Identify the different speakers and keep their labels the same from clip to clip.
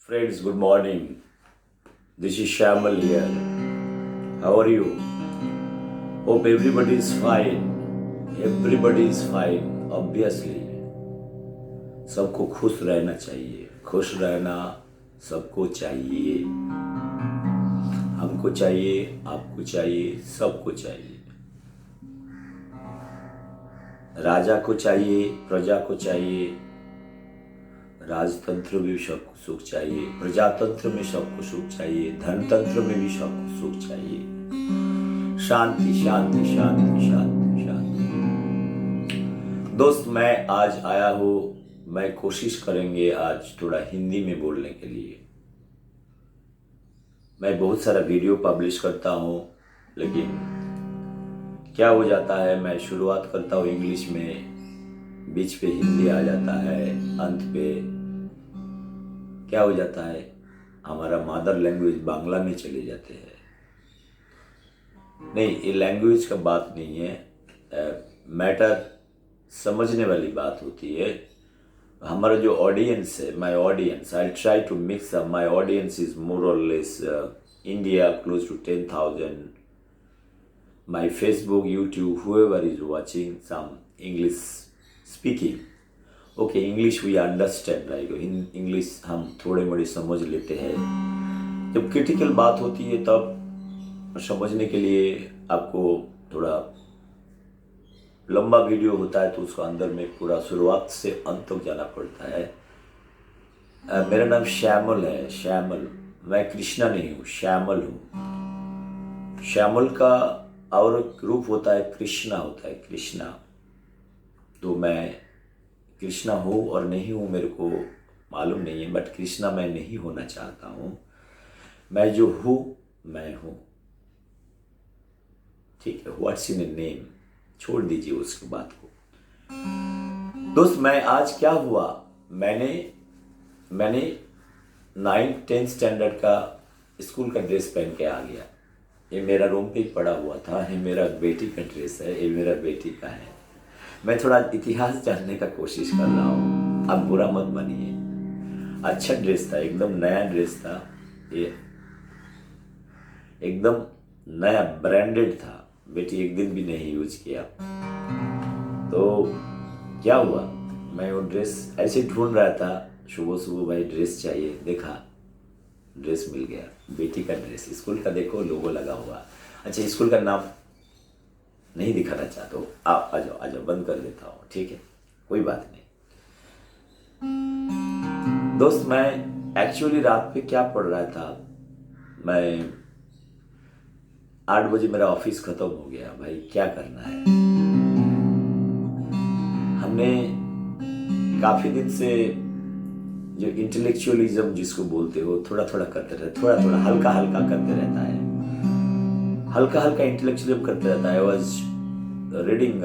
Speaker 1: Friends, good morning. This is Shamal here. How are you? Hope everybody is fine. Everybody is fine, obviously. सबको खुश रहना चाहिए. खुश रहना सबको चाहिए. हमको चाहिए, आपको चाहिए, सबको चाहिए. राजा को चाहिए, प्रजा को चाहिए. राजतंत्र में भी सबको सुख चाहिए, प्रजातंत्र में सबको सुख चाहिए, धनतंत्र में भी सबको सुख चाहिए. शांति शांति शांति शांति शांति. दोस्त, मैं आज आया हूँ. मैं कोशिश करेंगे आज थोड़ा हिंदी में बोलने के लिए. मैं बहुत सारा वीडियो पब्लिश करता हूँ, लेकिन क्या हो जाता है, मैं शुरुआत करता हूँ इंग्लिश में, बीच पे हिंदी आ जाता है, अंत पे क्या हो जाता है, हमारा मदर लैंग्वेज बांग्ला में चले जाते हैं. नहीं, ये लैंग्वेज का बात नहीं है, मैटर समझने वाली बात होती है. हमारा जो ऑडियंस है, my audience, I try to mix up. My audience is more और less India, close to 10,000. My Facebook, YouTube, whoever is watching some English speaking. Okay, English we understand, like English हम थोड़े मोड़े समझ लेते हैं. जब critical बात होती है तब समझने के लिए आपको थोड़ा लंबा वीडियो होता है, तो उसको अंदर में पूरा शुरुआत से अंत तक जाना पड़ता है. मेरा नाम श्यामल है. श्यामल, मैं कृष्णा नहीं हूँ, श्यामल हूँ. श्यामल का और एक रूप होता है, कृष्णा होता है. कृष्णा, तो मैं कृष्णा हूँ और नहीं हूँ मेरे को मालूम नहीं है, बट कृष्णा मैं नहीं होना चाहता हूँ. मैं जो हूँ मैं हूँ. ठीक है, व्हाट्स इन ए नेम, छोड़ दीजिए उसकी बात को. दोस्त, मैं आज क्या हुआ, मैंने 9th-10th स्टैंडर्ड का स्कूल का ड्रेस पहन के आ गया. ये मेरा रूम पे ही पड़ा हुआ था. ये मेरा बेटी का ड्रेस है, ये मेरा बेटी का है. मैं थोड़ा इतिहास जानने का कोशिश कर रहा हूँ, आप बुरा मत मानिए. अच्छा ड्रेस था, एकदम नया ड्रेस था. ये एकदम नया ब्रांडेड था. बेटी एक दिन भी नहीं यूज किया. तो क्या हुआ, मैं वो ड्रेस ऐसे ढूंढ रहा था सुबह सुबह, भाई ड्रेस चाहिए. देखा, ड्रेस मिल गया, बेटी का ड्रेस. स्कूल का देखो, लोगो लगा हुआ. अच्छा, स्कूल का नाम नहीं दिखाना चाहता हूँ. आप आ जाओ, बंद कर देता हूँ. ठीक है, कोई बात नहीं. दोस्त, मैं एक्चुअली रात पे क्या पढ़ रहा था, मैं 8 बजे मेरा ऑफिस खत्म हो गया. भाई क्या करना है, हमने काफी दिन से जो इंटेलेक्चुअलिज्म जिसको बोलते हो, थोड़ा थोड़ा करते रहते, थोड़ा थोड़ा हल्का हल्का करते रहता है, हल्का हल्का इंटेलेक्चुअलिज्म करते रहता है. वाज रीडिंग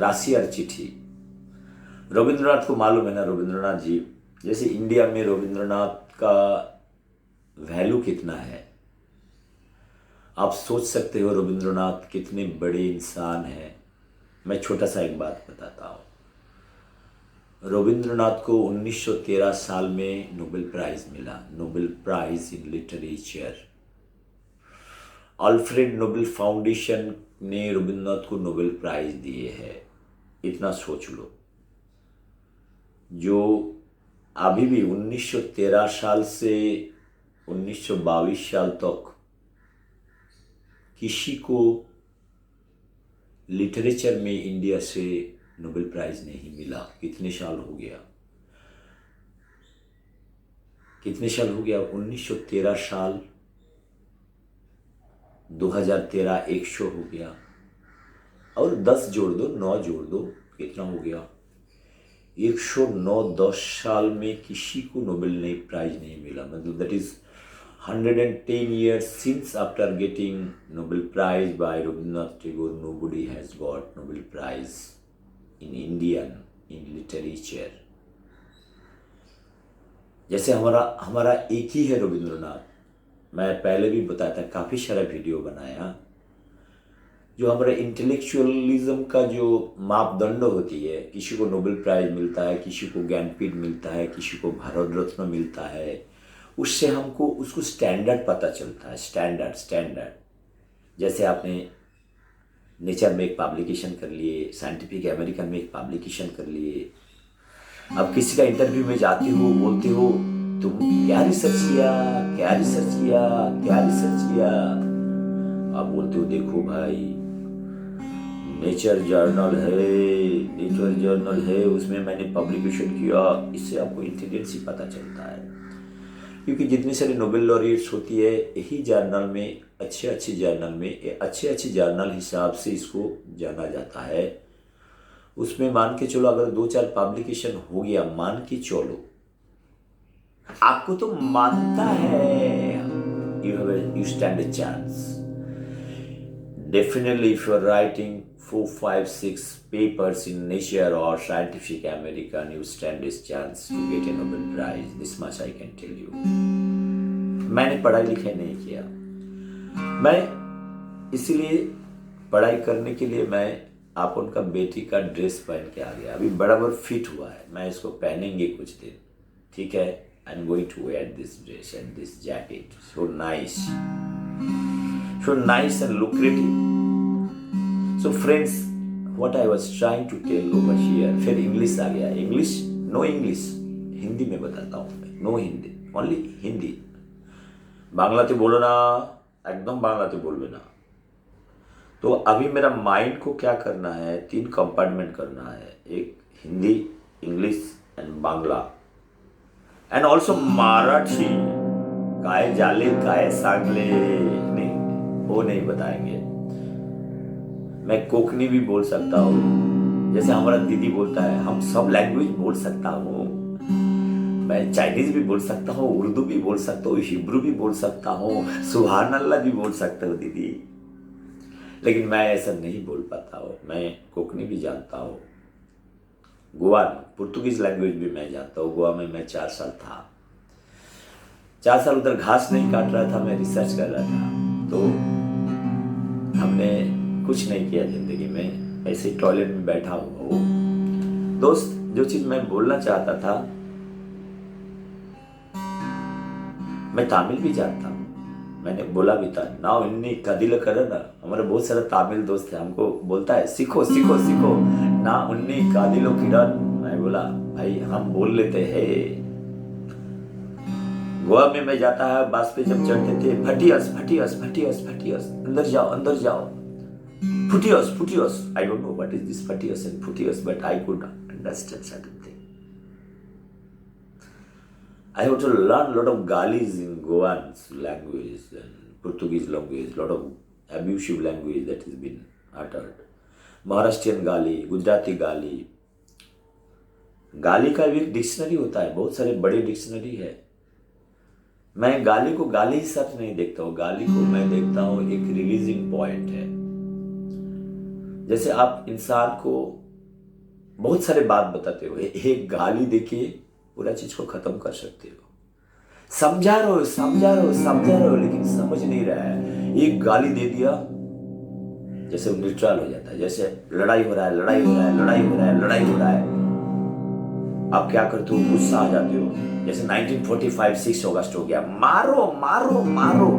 Speaker 1: राशि और चिट्ठी. रविंद्रनाथ को मालूम है ना, रविंद्रनाथ जी. जैसे इंडिया में रविंद्रनाथ का वैल्यू कितना है, आप सोच सकते हो रविंद्रनाथ कितने बड़े इंसान हैं. मैं छोटा सा एक बात बताता हूँ. रविंद्रनाथ को 1913 साल में नोबेल प्राइज मिला, Nobel prize in literature. Alfred Nobel foundation ने रविंद्रनाथ को नोबेल प्राइज दिए हैं. इतना सोच लो. जो अभी भी 1913 साल से 1922 साल तक किसी को लिटरेचर में इंडिया से नोबेल प्राइज नहीं मिला. कितने साल हो गया, कितने साल हो गया, 1913 साल, 2013 100 हो गया, और 10 जोड़ दो, 9 जोड़ दो, कितना हो गया, 109. 10 साल में किसी को नोबेल प्राइज नहीं मिला. मतलब that is 110 years since after getting Nobel Prize by Rabindranath Tagore, nobody has got Nobel Prize in Indian in literature. जैसे हमारा एक ही है रविंद्रनाथ. मैं पहले भी बताया था, काफ़ी सारा वीडियो बनाया. जो हमारा इंटेलेक्चुअलिज्म का जो मापदंड होती है, किसी को नोबेल प्राइज मिलता है, किसी को ज्ञानपीठ मिलता है, किसी को भारत रत्न मिलता है, उससे हमको उसको स्टैंडर्ड पता चलता है। स्टैंडर्ड जैसे आपने नेचर में एक पब्लिकेशन कर लिए, साइंटिफिक अमेरिकन में एक पब्लिकेशन कर लिए। अब किसी का इंटरव्यू में जाते हो, बोलते हो तुम क्या रिसर्च किया, क्या रिसर्च किया, क्या रिसर्च किया। आप बोलते हो देखो भाई नेचर जर्नल है, उसमें मैंने पब्लिकेशन किया। इससे आपको इंटेलिजेंसी पता चलता है, क्योंकि जितनी सारी नोबेल लॉरिएट्स होती है यही जर्नल में, अच्छे जर्नल हिसाब से इसको जाना जाता है। उसमें मान के चलो अगर 2-4 पब्लिकेशन हो गया, मान के चलो आपको तो मानता है, you stand a chance. Definitely if you're writing 4, 5, 6 papers in Nature or Scientific American, you stand this chance to get a Nobel Prize. This much I can tell you. मैंने पढ़ाई लिखाई नहीं किया, मैं इसीलिए पढ़ाई करने के लिए मैं आप उनका बेटी का ड्रेस पहन के आ गया। अभी बराबर फिट हुआ है, मैं इसको पहनेंगे कुछ दिन, ठीक है। I am going to wear this dress and this jacket, so nice and lucrative. So friends, what I was trying to tell over here, फिर इंग्लिश आ गया। इंग्लिश, नो इंग्लिश, हिंदी में बताता हूँ मैं, नो हिंदी, ओनली हिंदी। बांग्लाते बोलो ना, एकदम बांग्लाते बोलबे ना। तो अभी मेरा माइंड को क्या करना है, 3 कंपार्टमेंट करना है, एक Hindi, English and Bangla and also Marathi. काय जाले काय सांगले नहीं, वो नहीं बताएंगे। मैं कोकनी भी बोल सकता हूँ, जैसे हमारा दीदी बोलता है, हम सब लैंग्वेज बोल सकता हूँ। मैं चाइनीज भी बोल सकता हूँ, उर्दू भी बोल सकता हूँ, हिब्रू भी बोल सकता हूँ, सुभान अल्लाह भी बोल सकता हूँ दीदी, लेकिन मैं ऐसा नहीं बोल पाता हूँ। मैं कोकनी भी जानता हूँ, गोवा पुर्तगीज लैंग्वेज भी मैं जानता हूँ। गोवा में मैं 4 साल था, 4 साल उधर घास नहीं काट रहा था, मैं रिसर्च कर रहा था। तो हमने कुछ नहीं किया जिंदगी में, ऐसे टॉयलेट में बैठा हुआ हूँ। दोस्त, जो चीज मैं बोलना चाहता था, मैं तमिल भी जानता हूँ, मैंने बोला भी था। नाउ इन्नी कदिल कर ना, हमारे बहुत सारे तमिल दोस्त है, हमको बोलता है सीखो सीखो सीखो ना, उन्नी कादिलो किरण। मैं बोला भाई हम बोल लेते हैं। गोवा में मैं जाता है, बस पे जब चढ़ते थे, फटियस फटियस फटियस फटियस, अंदर जाओ अंदर जाओ, फुटियस फुटियस। I don't know what is this फटियस एंड फुटियस, but I could understand certain thing. I have to learn a lot of Galis in Goan's language and Portuguese language, lot of abusive language that has been uttered. Maharashtrian Gali, Gujarati Gali. गाली का भी एक dictionary होता है, बहुत सारे बड़े dictionary है। मैं गाली को गाली ही शब्द नहीं देखता हूँ, गाली को मैं देखता हूँ एक रिलीजिंग पॉइंट है। जैसे आप इंसान को बहुत सारे बात बताते हो, एक गाली देके पूरा चीज को खत्म कर सकते हो। समझा रहे हो लेकिन समझ नहीं रहा है। एक गाली दे दिया, जैसे वो न्यूट्रल हो जाता है, जैसे लड़ाई हो रहा है, आप क्या करते हो, गुस्सा आ जाते हो। जैसे 1945 6 अगस्त हो गया, मारो मारो मारो,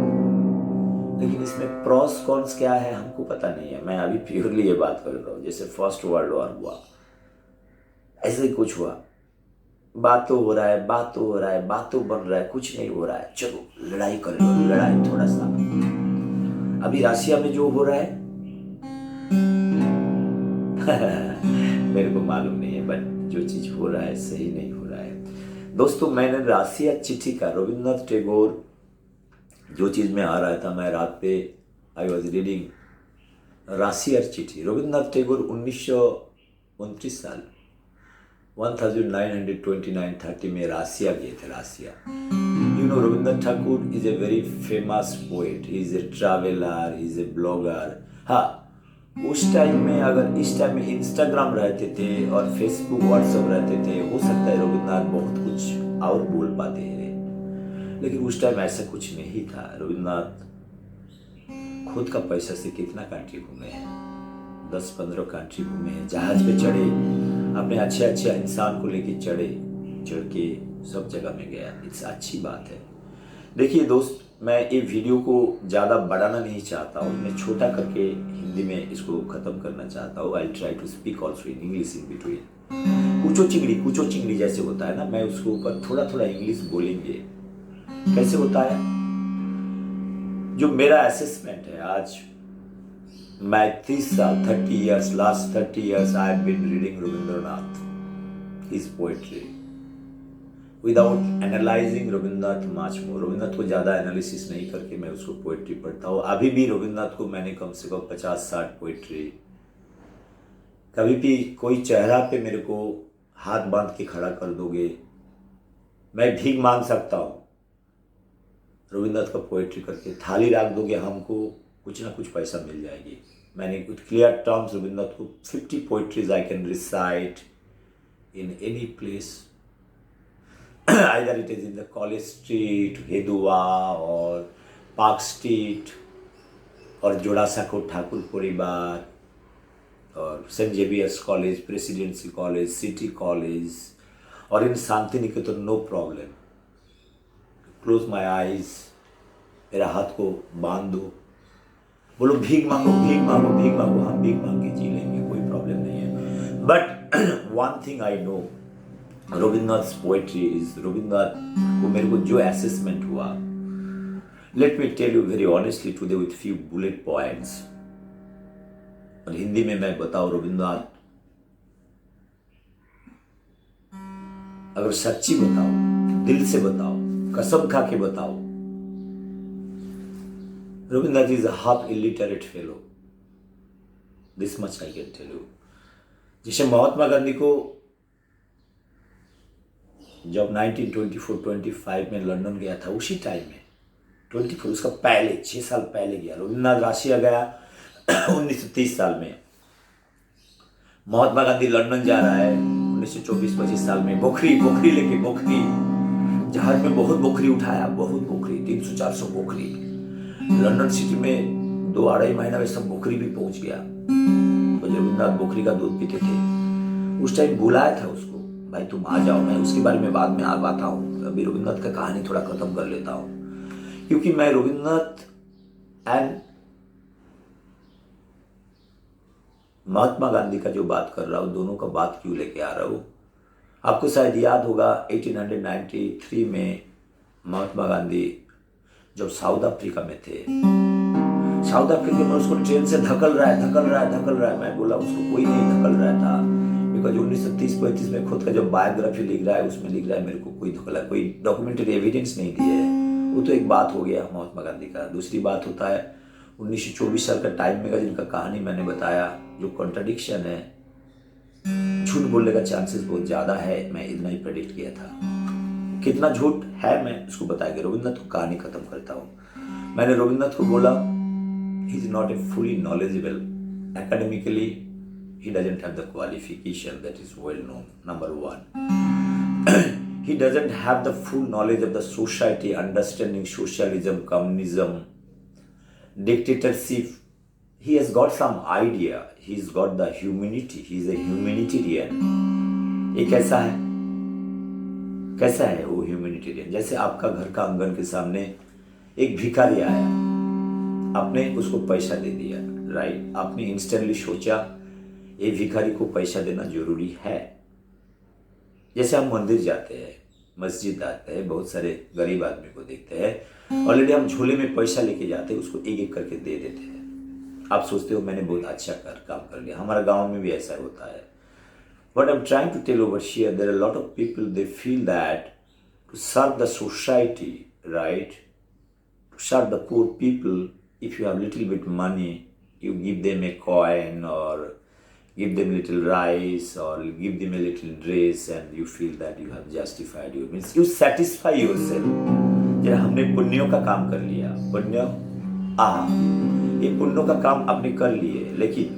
Speaker 1: लेकिन इसमें प्रॉस कॉन्स क्या है हमको पता नहीं है। मैं अभी प्योरली ये बात कर रहा हूँ, जैसे फर्स्ट वर्ल्ड वॉर हुआ, ऐसे ही कुछ हुआ, बातों हो रहा है, बातों बन रहा है, कुछ नहीं हो रहा है, चलो लड़ाई कर लो, लड़ाई थोड़ा सा। अभी रशिया में जो हो रहा है मेरे को मालूम नहीं है, बट जो चीज हो रहा है सही नहीं हो रहा है। दोस्तों, मैंने राशिया चिट्ठी का, रविन्द्रनाथ टैगोर, जो चीज में आ रहा था, मैं रात पे आई वॉज रीडिंग राशिया चिट्ठी। रविन्द्रनाथ टैगोर 1929 साल 1929-30 में राशिया गए थे। Russia, you know, Rabindranath Thakur is a very famous poet, he is a traveller, he is a blogger. हाँ, उस टाइम में, अगर इस टाइम में इंस्टाग्राम रहते थे और फेसबुक व्हाट्सएप रहते थे, हो सकता है रविन्द्रनाथ बहुत कुछ और बोल पाते हैं, लेकिन उस टाइम ऐसा कुछ नहीं था। रविन्द्रनाथ खुद का पैसा से कितना कंट्री घूमे हैं, 10-15 कंट्री घूमे हैं, जहाज पे चढ़े, अपने अच्छे इंसान को लेके चढ़ के सब जगह में गया। इट्स अच्छी बात है। देखिए दोस्त, मैं ये वीडियो को ज़्यादा बढ़ाना नहीं चाहता हूँ, मैं छोटा करके हिंदी में इसको ख़त्म करना चाहता हूँ। I try to speak also in English in between. कुचो चिंगड़ी जैसे होता है ना, मैं उसके ऊपर थोड़ा थोड़ा इंग्लिश बोलेंगे। कैसे होता है, जो मेरा असेसमेंट है आज, मैं 30 साल 30 years, last 30 years I have been reading Rabindranath, his poetry without analysing Rabindranath much more. Rabindranath को ज़्यादा एनालिसिस नहीं करके मैं उसको पोएट्री पढ़ता हूँ। अभी भी रविंद्रनाथ को मैंने कम से कम 50-60 पोएट्री, कभी भी कोई चेहरा पे मेरे को हाथ बांध के खड़ा कर दोगे, मैं भीख मांग सकता हूँ। रविंद्रनाथ का पोएट्री करके थाली रख दोगे हमको, कुछ ना कुछ पैसा मिल जाएगी। मैंने कुछ क्लियर टर्म्स रविंद्रनाथ को 50 poetries I can recite in any place, either it is in the College Street, Hedua, or Park Street, और जोड़ासाको ठाकुर परिवार, और Saint Xavier's college, presidency college, city college, और in Shantiniketan, no problem. Close my eyes, मेरा हाथ को बांध दो, बोलो भीख मांगो भीख मांगो भीख मांगो, हम भीख मांग के जी लेंगे, कोई प्रॉब्लम नहीं है। But one thing I know, Rabindranath poetry is, Rabindranath को मेरे को जो असेसमेंट हुआ, let me tell you very honestly today with few bullet points. और हिंदी में मैं बताऊं, रविंद्रनाथ अगर सच्ची बताओ, दिल से बताओ, कसम खा के बताओ, Rabindranath is half illiterate fellow, this much I can tell you. जैसे महात्मा गांधी को जब 1924-25 में लंदन गया था, उसी टाइम में 24, उसका पहले 6 साल पहले गया। रविंद्रनाथ रशिया गया 1930 साल में। महात्मा गांधी लंदन जा रहा है 1924-25 साल में, बोखरी लेके, बोखरी जहाज में बहुत बोखरी उठाया, बहुत बोखरी, 300-400 बोखरी। लंदन सिटी में 2-2.5 महीना में सब बोखरी भी पहुंच गया। तो रविंद्रनाथ बोखरी का दूध पीते थे। उस टाइम बुलाया था उसको, भाई तुम आ जाओ, मैं उसके बारे में बाद में आ पाता हूँ, अभी रविंद्रनाथ का कहानी थोड़ा खत्म कर लेता हूँ। क्योंकि मैं रविंद्रनाथ एंड महात्मा गांधी का जो बात कर रहा हूँ, दोनों का बात क्यों लेके आ रहा हूँ, आपको शायद याद होगा 1893 में महात्मा गांधी जब साउथ अफ्रीका में थे, साउथ अफ्रीका में उसको ट्रेन से धकल रहा है। मैं बोला उसको कोई नहीं धकल रहा था, बिकॉज 1930-35 में खुद का जब बायोग्राफी लिख रहा है, उसमें लिख रहा है मेरे को कोई धकला, कोई डॉक्यूमेंट्री एविडेंस नहीं दिए है। वो तो एक बात हो गया महात्मा गांधी का। दूसरी बात होता है 1924 साल का टाइम मैगजीन का कहानी मैंने बताया, जो कॉन्ट्राडिक्शन है, झूठ बोलने का चांसेस बहुत ज़्यादा है, मैं इतना ही प्रेडिक्ट किया था। कितना झूठ है मैं उसको बताया। रविंद्रनाथ को कहानी खत्म करता हूँ। मैंने रविंद्रनाथ को बोला, ही is not a fully knowledgeable academically, he doesn't have the qualification that is well known, number one. He doesn't have the full knowledge of the society, understanding socialism, communism, dictatorship. He has got some idea, he's got the humanity, he's a humanitarian. ये कैसा है वो humanitarian? जैसे आपका घर का आंगन के सामने एक भिखारी आया, आपने उसको पैसा दे दिया, राइट? आपने इंस्टेंटली सोचा ये भिखारी को पैसा देना जरूरी है। जैसे हम मंदिर जाते हैं, मस्जिद आते हैं, बहुत सारे गरीब आदमी को देखते हैं, ऑलरेडी हम झोले में पैसा लेके जाते हैं, उसको एक एक करके दे देते हैं। आप सोचते हो मैंने बहुत अच्छा काम कर लिया। हमारा गांव में भी ऐसा होता है। What I'm trying to tell over here, there are a lot of people, they feel that to serve the society, right? To serve the poor people, if you have little bit money, you give them a coin or give them little rice or give them a little dress and you feel that you have justified you, means you satisfy yourself। जरा हमने पुण्यों का काम कर लिया, पुण्य ये पुण्यों का काम आपने कर लिए। लेकिन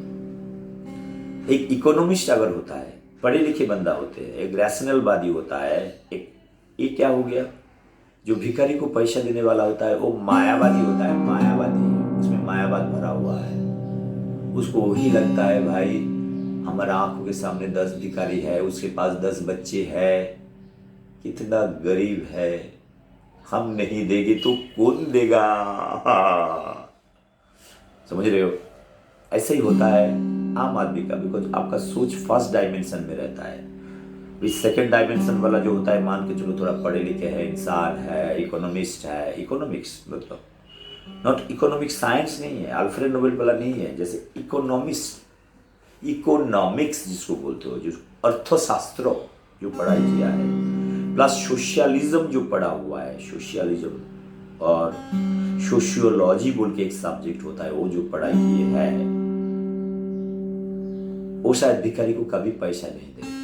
Speaker 1: एक इकोनॉमिस्ट अगर होता है, पढ़े लिखे बंदा होते हैं, एक रैशनलवादी होता है, एक ये क्या हो गया, जो भिखारी को पैसा देने वाला होता है वो मायावादी होता है। मायावादी, उसमें मायावाद भरा हुआ है। उसको वही लगता है भाई हमारा आंखों के सामने 10 भिखारी है, उसके पास 10 बच्चे हैं, कितना गरीब है, हम नहीं देंगे तो कौन देगा? समझ रहे हो? ऐसा ही होता है आम आदमी का, बिकॉज आपका सोच फर्स्ट डायमेंशन में रहता है। इस सेकंड डायमेंशन वाला जो होता है, मान के चलो थोड़ा पढ़े लिखे है, इंसान है, इकोनॉमिस्ट है, इकोनॉमिक्स मतलब नॉट इकोनॉमिक साइंस नहीं है, अल्फ्रेड नोबेल वाला नहीं है, जैसे इकोनॉमिस्ट, इकोनॉमिक्स जिसको बोलते हो, जो अर्थशास्त्र जो पढ़ाई किया है, प्लस सोशलिज्म जो पढ़ा हुआ है, सोशलिज्म और सोशियोलॉजी बोल के एक सब्जेक्ट होता है, वो जो पढ़ाई किए है, वो शायद भिखारी को कभी पैसा नहीं देगा।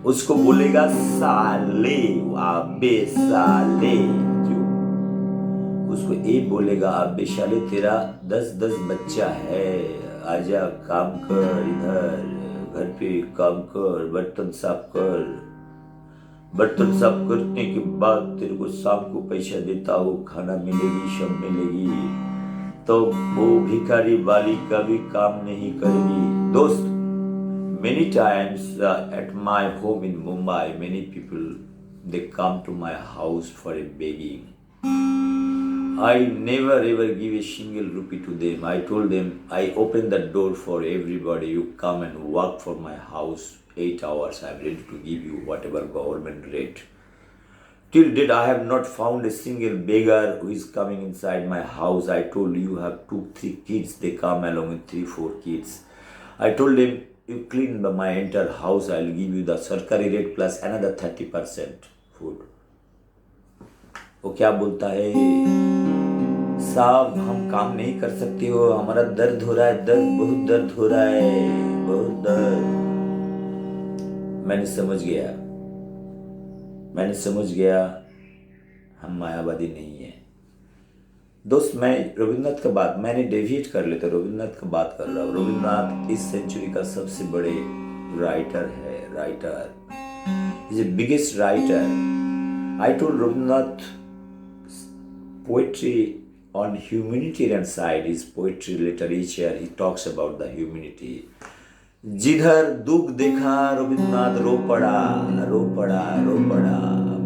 Speaker 1: उसको बोलेगा साले, अबे साले, क्यों? उसको एक बोलेगा अबे साले, तेरा 10-10 बच्चा है, आजा काम कर, इधर घर पे काम कर, बर्तन साफ कर, बर्तन साफ करने के बाद तेरे को शाम को पैसा देता हूँ, खाना मिलेगी, सब मिलेगी, तो वो भिखारी वाली कभी काम नहीं करेगी। दोस्त, many times at my home in Mumbai, many people they come to my house for a begging. I never ever give a single rupee to them. I told them I open the door for everybody. You come and work for my house 8 hours. I am ready to give you whatever government rate. Till date I have not found a single beggar who is coming inside my house. I told you have 2-3 kids. They come along with 3-4 kids. I told them, you clean my entire house, I will give you the सरकारी rate plus another 30% food. वो क्या बोलता है, साहब हम काम नहीं कर सकते हो, हमारा दर्द हो रहा है, दर्द, बहुत दर्द हो रहा है, बहुत दर्द। मैंने समझ गया हम मायावादी नहीं है। दोस्त, मैं रविन्द्रनाथ का बात, मैंने डेविएट कर लेता, रविन्द्रनाथ का बात कर रहा हूँ। रविन्द्रनाथ इस सेंचुरी का सबसे बड़े राइटर है, is a biggest writer. I told Rabindranath poetry on humanitarian side is poetry literature, he talks about the humanity. जिधर दुख देखा रविन्द्रनाथ रो पड़ा,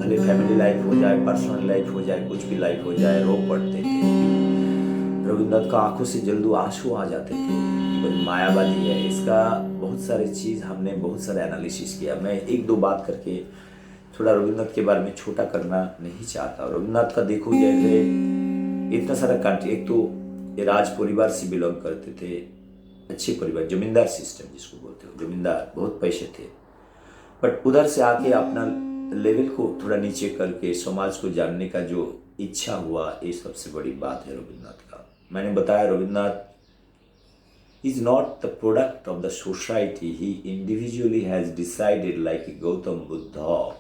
Speaker 1: भले फैमिली लाइफ हो जाए, पर्सनल लाइफ हो जाए, कुछ भी लाइफ हो जाए, रो पड़ते थे। रविन्द्रनाथ का आंखों से जल्दी आंसू आ जाते थे। मायावादी है, इसका बहुत सारे चीज हमने बहुत सारे एनालिसिस किया। मैं 1-2 बात करके थोड़ा रविन्द्रनाथ के बारे में छोटा करना नहीं चाहता। रविन्द्रनाथ का देखो, जैसे इतना सारा कंट्री, एक तो ये राज परिवार से बिलोंग करते थे, अच्छे परिवार, जमींदार सिस्टम जिसको बोलते हो, जमींदार, बहुत पैसे थे, बट उधर से आके अपना लेवल को थोड़ा नीचे करके समाज को जानने का जो इच्छा हुआ, ये सबसे बड़ी बात है रविन्द्रनाथ का। मैंने बताया Rabindranath is not the product of the society, he individually has decided like Gautam Buddha,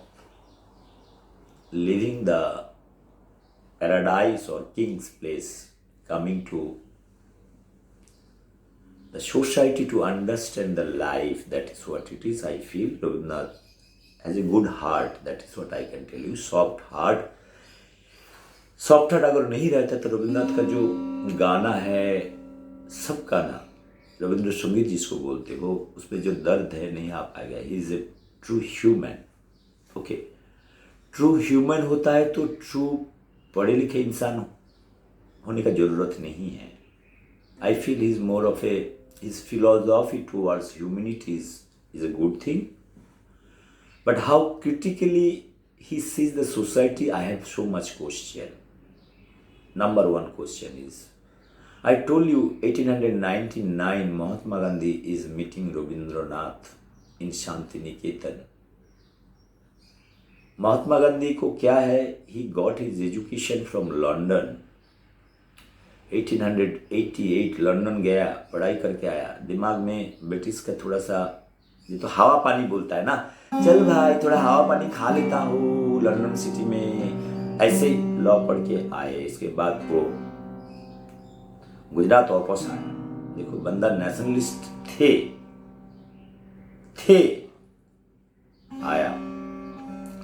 Speaker 1: living the paradise और kings place, coming to the society to understand the life. That is what it is. I feel Rabindranath has a good heart. That is what I can tell you. Soft heart अगर नहीं रहता तो रविन्द्रनाथ का जो गाना है, सब गाना, रविंद्र संगीत जिसको बोलते हो, उसमें जो दर्द है नहीं आ पाएगा। ही is A true human. Okay, true human होता है तो ट्रू पढ़े लिखे इंसान होने का जरूरत नहीं है। I feel he's more of his philosophy towards humanity is a good thing. But how critically he sees the society, I have so much question. Number one question is, I told you 1899 Mahatma Gandhi is meeting Rabindranath in Shantiniketan. Mahatma Gandhi को क्या है, he got his education from London. 1888 London गया, पढ़ाई करके आया। दिमाग में British का थोड़ा सा, ये तो हवा पानी बोलता है ना, चल भाई थोड़ा हवा पानी खा लेता हूँ लंदन सिटी में, ऐसे ही लॉ पढ़ के आए। इसके बाद वो गुजरात वापस आया। देखो, बंदा नेशनलिस्ट थे, आया,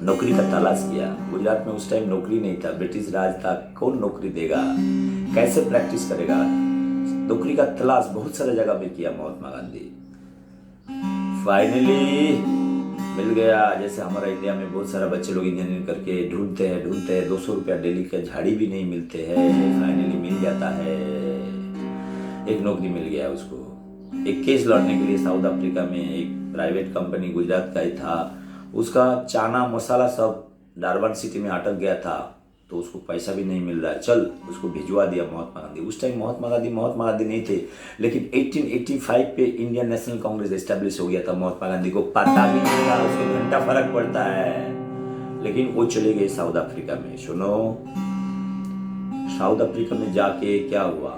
Speaker 1: नौकरी का तलाश किया। गुजरात में उस टाइम नौकरी नहीं था, ब्रिटिश राज था, कौन नौकरी देगा, कैसे प्रैक्टिस करेगा, नौकरी का तलाश बहुत सारे जगह पे किया महात्मा गांधी। फाइनली मिल गया। जैसे हमारा इंडिया में बहुत सारा बच्चे लोग इंजीनियरिंग करके ढूंढते हैं 200 रुपया डेली का झाड़ी भी नहीं मिलते हैं, फाइनली मिल जाता है, एक नौकरी मिल गया उसको। एक केस लड़ने के लिए साउथ अफ्रीका में एक प्राइवेट कंपनी गुजरात का ही था, उसका चाना मसाला सब डारबन सिटी में अटक गया था, तो उसको पैसा भी नहीं मिल रहा है, चल उसको भिजवा दिया महात्मा गांधी। उस टाइम महात्मा गांधी नहीं थे, लेकिन 1885 पे इंडियन नेशनल कांग्रेस एस्टेब्लिश हो गया था। महात्मा गांधी को पता भी नहीं था, उसको घंटा फर्क पड़ता है, लेकिन वो चले गए साउथ अफ्रीका में। सुनो, साउथ अफ्रीका में जाके क्या हुआ,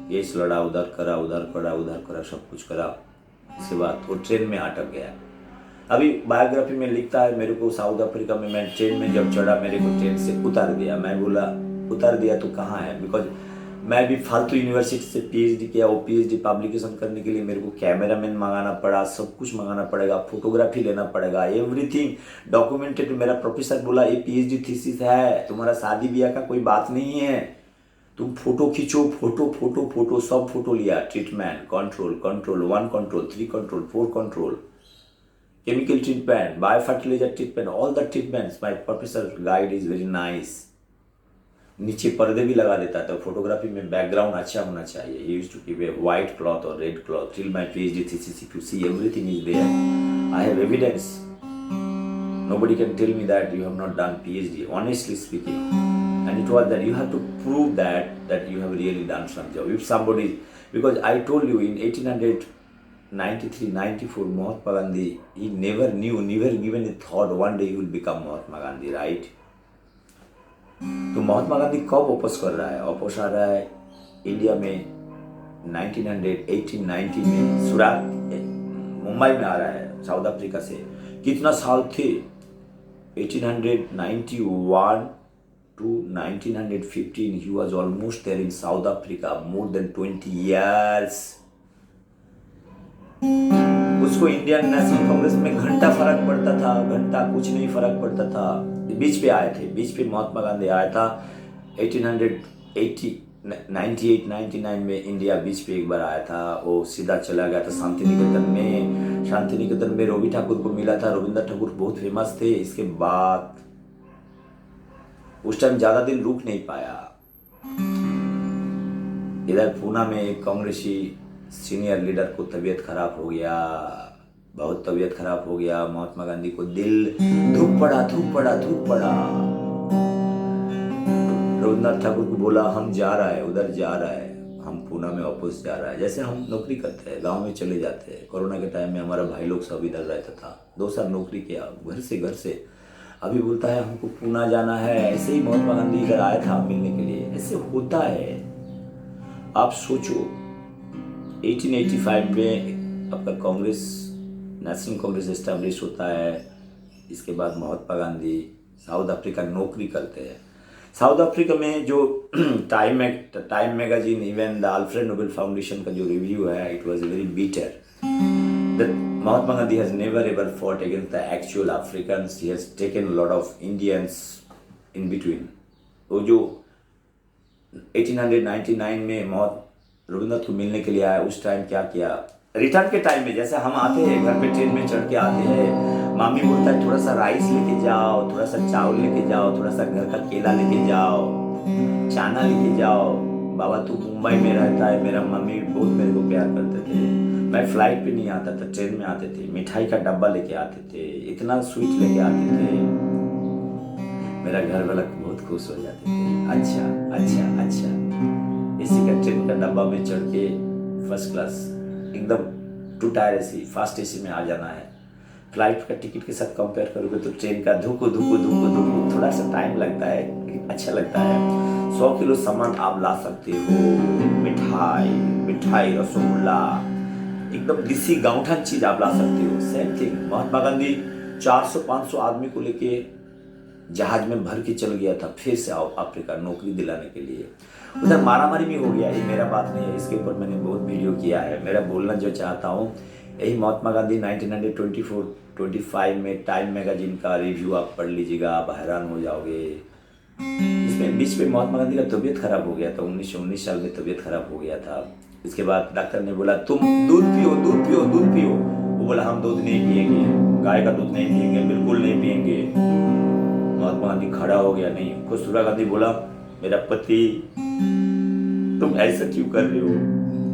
Speaker 1: केस लड़ा, उधर करा, सब कुछ करा। इसके बाद वो ट्रेन में अटक गया। अभी बायोग्राफी में लिखता है, मेरे को साउथ अफ्रीका में मैं ट्रेन में जब चढ़ा, मेरे को ट्रेन से उतार दिया। मैं बोला उतार दिया तो कहाँ है, बिकॉज मैं भी फालतू यूनिवर्सिटी से पीएचडी किया। वो पीएचडी पब्लिकेशन करने के लिए मेरे को कैमरामैन मंगाना पड़ा, सब कुछ मंगाना पड़ेगा, फोटोग्राफी लेना पड़ेगा, एवरीथिंग डॉक्यूमेंटेड। मेरा प्रोफेसर बोला ये पीएचडी थीसिस है, तुम्हारा शादी ब्याह का कोई बात नहीं है, तुम फोटो खींचो, फोटो सब फोटो लिया। Treatment, control 1 control 3 control 4 control, chemical treatment, biofertilizer treatment, all the treatments. My professor guide is very nice. नीचे पर्दे भी लगा देता था। फोटोग्राफी में बैकग्राउंड अच्छा होना चाहिए। He used to keep a white cloth or red cloth. Till my PhD thesis, if you see, everything is there. I have evidence. Nobody can tell me that you have not done PhD. Honestly speaking, and it was that you have to prove that you have really done some job. If somebody, because I told you in 1893-94, Mahatma Gandhi, he never given a thought one day he will become Mahatma Gandhi, right? तो महात्मा गांधी कब वापस कर रहा है? वापस आ रहा है India में 1890 में, सूरत मुंबई में आ रहा है साउथ अफ्रीका से। कितना साल थे? 1891 to 1915, he was almost there in South Africa, more than 20 years. उसको इंडियन नेशनल कांग्रेस में घंटा फर्क पड़ता था, घंटा कुछ नहीं फर्क पड़ता था। बीच पे आए थे, बीच पे महात्मा गांधी आया था 1898-99 में इंडिया बीच पे एक बार आया था। वो सीधा चला गया था शांतिनिकेतन में रवि ठाकुर को मिला था। रविंद्र ठाकुर बहुत फेमस थे। इसके बाद उस टाइम ज्यादा दिन रुक नहीं पाया। इधर पूना में एक कांग्रेसी सीनियर लीडर को तबीयत खराब हो गया, बहुत तबीयत खराब हो गया। महात्मा गांधी को दिल धूप पड़ा। रविन्द्रनाथ ठाकुर को बोला हम जा रहा है, उधर जा रहा है, हम पूना में वापस जा रहा है। जैसे हम नौकरी करते हैं, गांव में चले जाते हैं। कोरोना के टाइम में हमारा भाई लोग सब इधर रहता था, 2 साल नौकरी किया घर से। अभी बोलता है हमको पूना जाना है। ऐसे ही महात्मा गांधी इधर आया था मिलने के लिए। ऐसे होता है। आप सोचो 1885 में आपका कांग्रेस, नेशनल कांग्रेस एस्टैब्लिश होता है। इसके बाद महात्मा गांधी साउथ अफ्रीका नौकरी करते हैं। साउथ अफ्रीका में जो Time magazine, even the Alfred Nobel foundation का जो रिव्यू है, it was very bitter that Mahatma Gandhi has never ever fought against the actual Africans, he has taken lot of Indians in between. वो जो 1899 में रविन्द्रनाथ को मिलने के लिए आया, उस टाइम क्या किया, रिटर्न के टाइम में जैसे हम आते हैं घर पे ट्रेन में चढ़ के आते हैं, मामी बोलता है थोड़ा सा राइस लेके जाओ, थोड़ा सा चावल लेके जाओ, थोड़ा सा घर का केला लेके जाओ, चाना लेके जाओ। बाबा तू मुंबई में रहता है। मेरा मम्मी बहुत मेरे को प्यार करते थे। मैं फ्लाइट पे नहीं आता था, ट्रेन में आते थे। मिठाई का डब्बा लेके आते थे, इतना स्वीट लेके आते थे। मेरा घर वाला बहुत खुश हो जाते थे। अच्छा। एसी का ट्रेन का डब्बा में चढ़ के फर्स्ट क्लास एकदम 2 टायर एसी, फास्ट एसी में आ जाना है। फ्लाइट का टिकट के साथ कंपेयर करोगे तो ट्रेन का धुकु थोड़ा सा टाइम लगता है, अच्छा लगता है। 100 किलो सामान आप ला सकते हो। मिठाई रसगुल्ला, एकदम देसी गांवठन चीज आप ला सकते हो। सेम थिंग महात्मा गांधी 400-500 आदमी को लेके जहाज में भर के चल गया था फिर से अफ्रीका नौकरी दिलाने के लिए। उधर मारामारी भी हो गया। ये मेरा बात नहीं है, इसके ऊपर मैंने बहुत वीडियो किया है। मेरा बोलना जो चाहता हूँ यही, महात्मा गांधी 1924-25 में टाइम मैगजीन का रिव्यू आप पढ़ लीजिएगा, आप हैरान हो जाओगे। इसमें बीच में महात्मा गांधी का तबीयत खराब हो गया था, 1919 साल में तबीयत खराब हो गया था। इसके बाद डॉक्टर ने बोला तुम दूध पियो। वो बोला हम दूध नहीं पिएंगे। गाय का दूध नहीं पिएंगे, बिल्कुल नहीं पिएंगे। महात्मा गांधी खड़ा हो गया, नहीं। कस्तूरबा गांधी बोला, मेरा पति, तुम ऐसा क्यों कर रहे हो,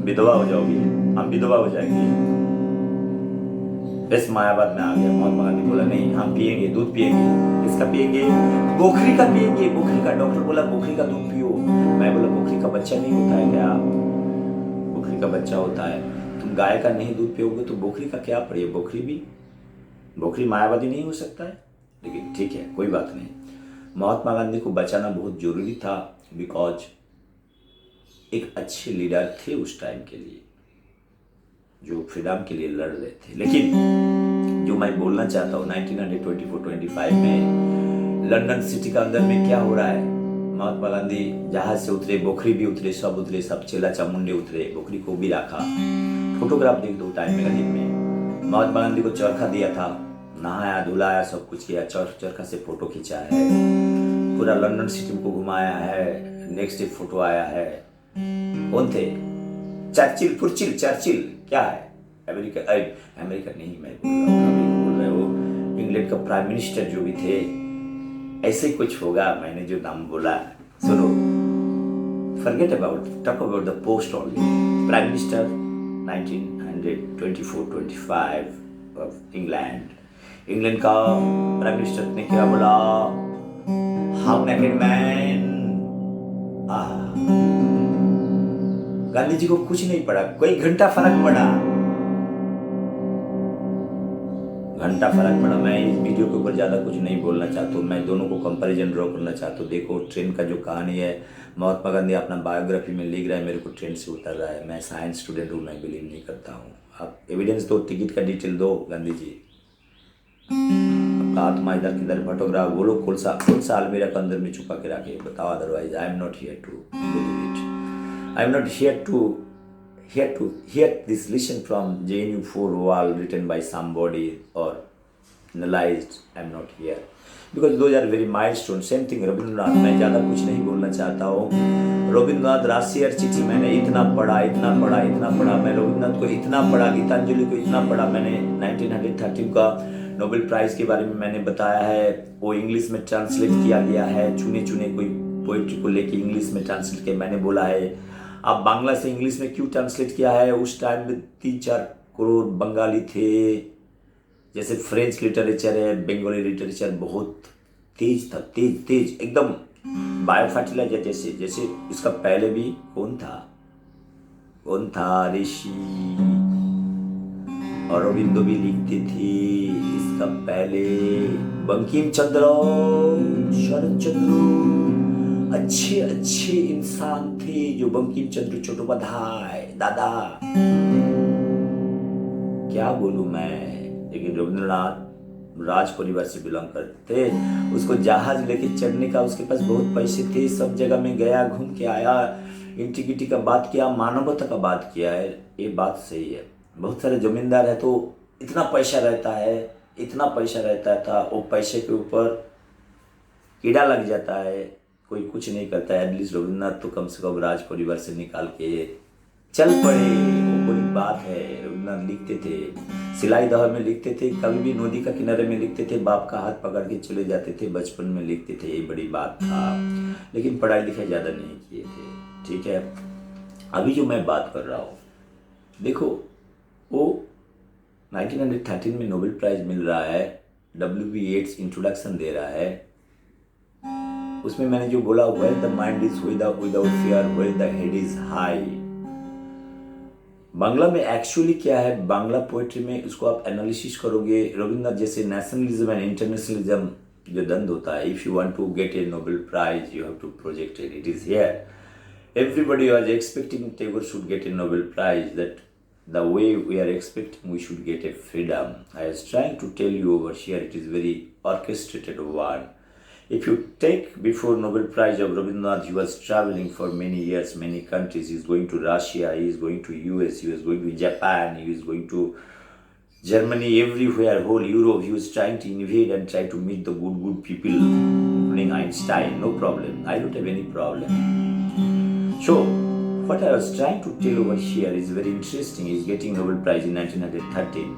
Speaker 1: विधवा हो जाओगी, हम विधवा हो जाएंगे। इस मायावाद में आ गया। महात्मा गांधी बोला, नहीं, हम पिएंगे, दूध पिएंगे। किसका पिएंगे? बोखरी का पिएंगे, बोखरी का। डॉक्टर बोला बोखरी का दूध पियो। मैं बोला बोखरी का बच्चा नहीं होता है क्या? बोखरी का बच्चा होता है। तुम गाय का नहीं दूध पियोगे तो बोखरी का क्या पड़े? बोखरी मायावादी नहीं हो सकता है। लेकिन ठीक है, कोई बात नहीं। महात्मा गांधी को बचाना बहुत जरूरी था, बिकॉज एक अच्छे लीडर थे उस टाइम के लिए, जो फ्रीडम के लिए लड़ रहे थे। लेकिन जो मैं बोलना चाहता हूँ, 1924-25 में लंदन सिटी का अंदर में क्या हो रहा है? महात्मा गांधी जहाज से उतरे, बोखरी भी उतरे, सब चेला चामुंडे उतरे, बोखरी को भी रखा। फोटोग्राफ देख दो टाइम मैगजीन में। महात्मा गांधी को चरखा दिया था, नहाया धुलाया, सब कुछ किया, चरखा से फोटो खींचा है, पूरा लंदन सिटी को घुमाया है। नेक्स्ट डे फोटो आया है। कौन थे? चर्चिल क्या है? अमेरिका नहीं, मैं बोल रहा हूँ इंग्लैंड का प्राइम मिनिस्टर जो भी थे, ऐसे ही कुछ होगा। मैंने जो नाम बोला, सुनो, forget about, talk about the post only. Prime Minister 1924-25 of England का प्राइम मिनिस्टर ने क्या बोला? How naked man. Gandhi ji को कुछ नहीं पड़ा, कोई घंटा फर्क पड़ा। मैं इस वीडियो के ऊपर ज्यादा कुछ नहीं बोलना चाहता हूँ। मैं दोनों को कंपैरिजन ड्रॉ करना चाहता हूँ। देखो, ट्रेन का जो कहानी है, महात्मा गांधी अपना बायोग्राफी में लिख रहा है, मेरे को ट्रेन से उतर रहा है। मैं साइंस स्टूडेंट हूँ, मैं बिलीव नहीं करता हूँ। आप एविडेंस दो, टिकट का डिटेल दो। गांधी जी, आपका आत्मा इधर किधर भटक रहा, बोलो कौन सा अलमीरा के अंदर में छुपा के रखे, बताओ। Otherwise I am not here to believe it. I am not here to hear this listen from JNU 4 wall written by somebody or analyzed. I am not here because those are very milestone. Same thing Rabindranath. मैं ज़्यादा कुछ नहीं बोलना चाहता हूँ। रविंद्रनाथ राशियर चिट्ठी मैंने इतना पढ़ा। मैं रविंद्रनाथ को इतना पढ़ा, गीतांजलि को इतना पढ़ा। मैंने 1913 का नोबेल प्राइज के बारे में मैंने बताया है। वो इंग्लिश में ट्रांसलेट किया गया है, चुने कोई पोइट्री को लेके इंग्लिश में ट्रांसलेट किया। मैंने बोला है, आप बांग्ला से इंग्लिश में क्यों ट्रांसलेट किया है? उस टाइम में 3-4 करोड़ बंगाली थे। जैसे फ्रेंच लिटरेचर है, बंगाली लिटरेचर बहुत तेज था, तेज एकदम बायो फर्टिलाइजर जैसे। इसका पहले भी कौन था? ऋषि और अरविंदो भी लिखते थे। इसका पहले बंकिम चंद्र, शरद चंद्र, अच्छे इंसान थे जो बंकिम चंद्र चट्टोपाध्याय दादा, क्या बोलूं मैं। लेकिन रविंद्रनाथ राज परिवार से बिलोंग करते थे। उसको जहाज लेके चढ़ने का उसके पास बहुत पैसे थे। सब जगह में गया, घूम के आया, इंटीग्रिटी का बात किया, मानवता का बात किया है। ये बात सही है। बहुत सारे जमींदार है तो इतना पैसा रहता था, वो पैसे के ऊपर कीड़ा लग जाता है, कोई कुछ नहीं करता है। एटलीस्ट रविंद्रनाथ तो कम से कम राज परिवार से निकाल के चल पड़े, वो बड़ी बात है। रविंद्रनाथ लिखते थे, सिलाई दहर में लिखते थे, कभी भी नदी का किनारे में लिखते थे, बाप का हाथ पकड़ के चले जाते थे, बचपन में लिखते थे, ये बड़ी बात था। लेकिन पढ़ाई लिखाई ज़्यादा नहीं किए थे, ठीक है। अभी जो मैं बात कर रहा हूँ, देखो, वो 1913 में नोबेल प्राइज मिल रहा है, W.B. येट्स इंट्रोडक्शन दे रहा है। उसमें मैंने जो बोला, where the mind is without fear, where the head is high। Bangla में एक्चुअली क्या है, बांग्ला पोएट्री में उसको आप एनालिसिस करोगे, रविंद्रनाथ जैसे नेशनलिज्म एंड इंटरनेशनलिज्म जो द्वंद्व होता है, if you want to get a Nobel prize you have to project it, it is here. Everybody was expecting Tagore should get a Nobel Prize, that the way we are expecting we should get a freedom. I was trying to tell you over here, it is very orchestrated one. If you take before Nobel Prize of Rabindranath, he was traveling for many years, many countries. He is going to Russia, he is going to US, he was going to Japan, he is going to Germany, everywhere, whole Europe. He was trying to invade and try to meet the good people, including Einstein. No problem. I don't have any problem. So, what I was trying to tell over here is very interesting. He is getting Nobel Prize in 1913.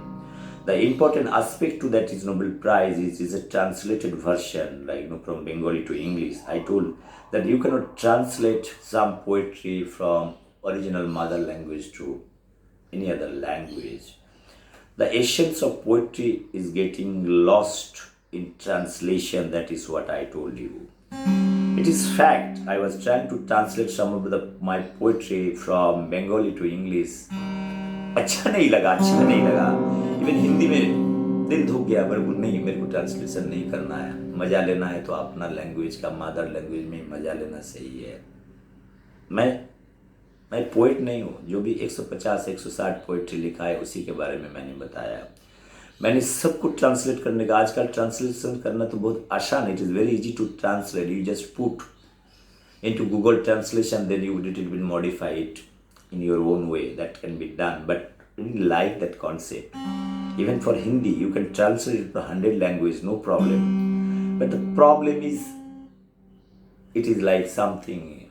Speaker 1: The important aspect to that is Nobel Prize is a translated version, like from Bengali to English. I told that you cannot translate some poetry from original mother language to any other language. The essence of poetry is getting lost in translation. That is what I told you. It is fact. I was trying to translate some of my poetry from Bengali to English. अच्छा नहीं लगा. Even Hindi में दिल धुक गया, मेरे को translation नहीं करना है. मजा लेना है तो अपना लैंग्वेज का, मदर लैंग्वेज में मजा लेना सही है. मैं पोइट नहीं हूँ. जो भी 150-160 पोइट्री लिखा है उसी के बारे में मैंने बताया. मैंने सबको ट्रांसलेट करने का, आजकल ट्रांसलेशन करना तो बहुत आसान. It is very easy to translate. You just put into Google translation, then you will modify it in your own way. That can be done, but I really like that concept. Even for Hindi, you can translate it to 100 languages, no problem. But the problem is, it is like something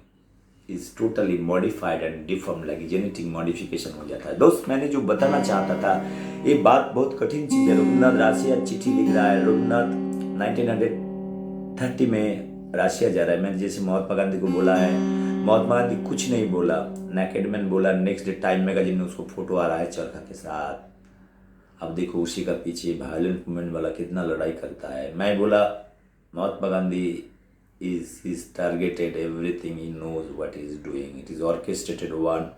Speaker 1: is totally modified and deformed, like genetic modification हो जाता है. दोस्त, मैंने जो बताना चाहता था, ये बात बहुत कठिन चीज़ है. रविन्द्रनाथ राशिया चिट्ठी लिख रहा है. रविन्द्रनाथ 1930 में राशिया जा रहा है. मैंने जैसे महात्मा गांधी को बोला है, महात्मा गांधी कुछ नहीं बोला. नेकेडमैन बोला. नेक्स्ट डे टाइम मैगजीन में उसको फोटो आ रहा है चरखा के साथ. अब देखो उसी का पीछे वायलेंट मूवमेंट वाला कितना लड़ाई करता है. मैं बोला Mahatma Gandhi is targeted everything. He knows what he is doing. It is orchestrated one.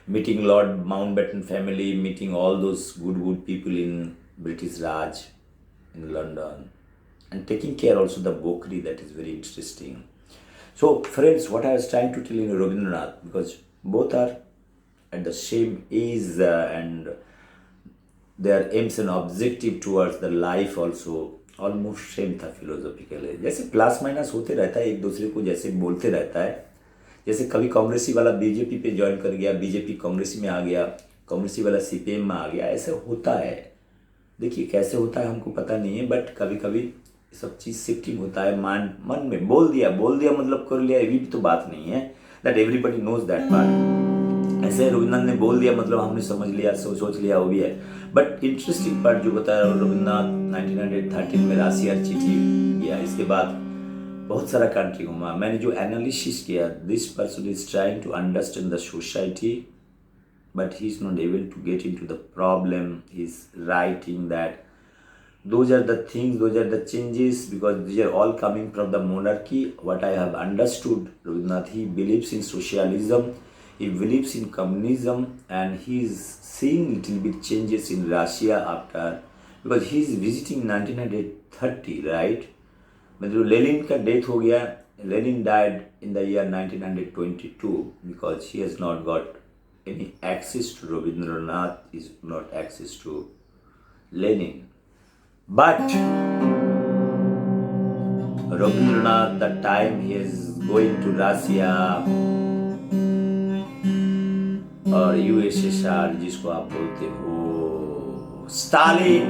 Speaker 1: Meeting Lord Mountbatten family, meeting all those good people in British Raj in London, and taking care also the Bokri. That is very interesting. So friends, what I was trying to tell you, Rabindranath, because both are at the same age and their aims and objective towards the life also almost same था philosophically. जैसे plus minus होते रहता है, एक दूसरे को जैसे बोलते रहता है. जैसे कभी कांग्रेसी वाला बीजेपी पे ज्वाइन कर गया, बीजेपी कांग्रेसी में आ गया, कांग्रेसी वाला सीपीएम में आ गया. ऐसे होता है. देखिए कैसे होता है हमको पता नहीं है, बट कभी कभी सब चीज़ शिफ्टिंग होता है. मन में बोल दिया मतलब कर लिया. ये भी तो बात नहीं है that everybody knows that part. ऐसे रविन्द्रनाथ ने बोल दिया मतलब हमने समझ लिया, सोच लिया, वो भी है. बट इंटरेस्टिंग पार्ट जो बता रहा हूँ, रविन्द्रनाथ 1913 में राशिया चिट्ठी किया. इसके बाद बहुत सारा कंट्री घूमा. मैंने जो एनालिसिस किया, this person is trying to understand the society but he is not able to get in to the problem. He is writing that those are the things, those are the changes, because these are all coming from the monarchy. What I have understood, Rabindranath, he believes in socialism, he believes in communism, and he is seeing little bit changes in Russia after, because he is visiting 1930, right? मतलब Lenin का death हो गया. Lenin died in the year 1922 because he has not got any access to Rabindranath, is not access to Lenin. But Rabindranath, the time he is going to Russia और USSR जिसको आप बोलते हो, Stalin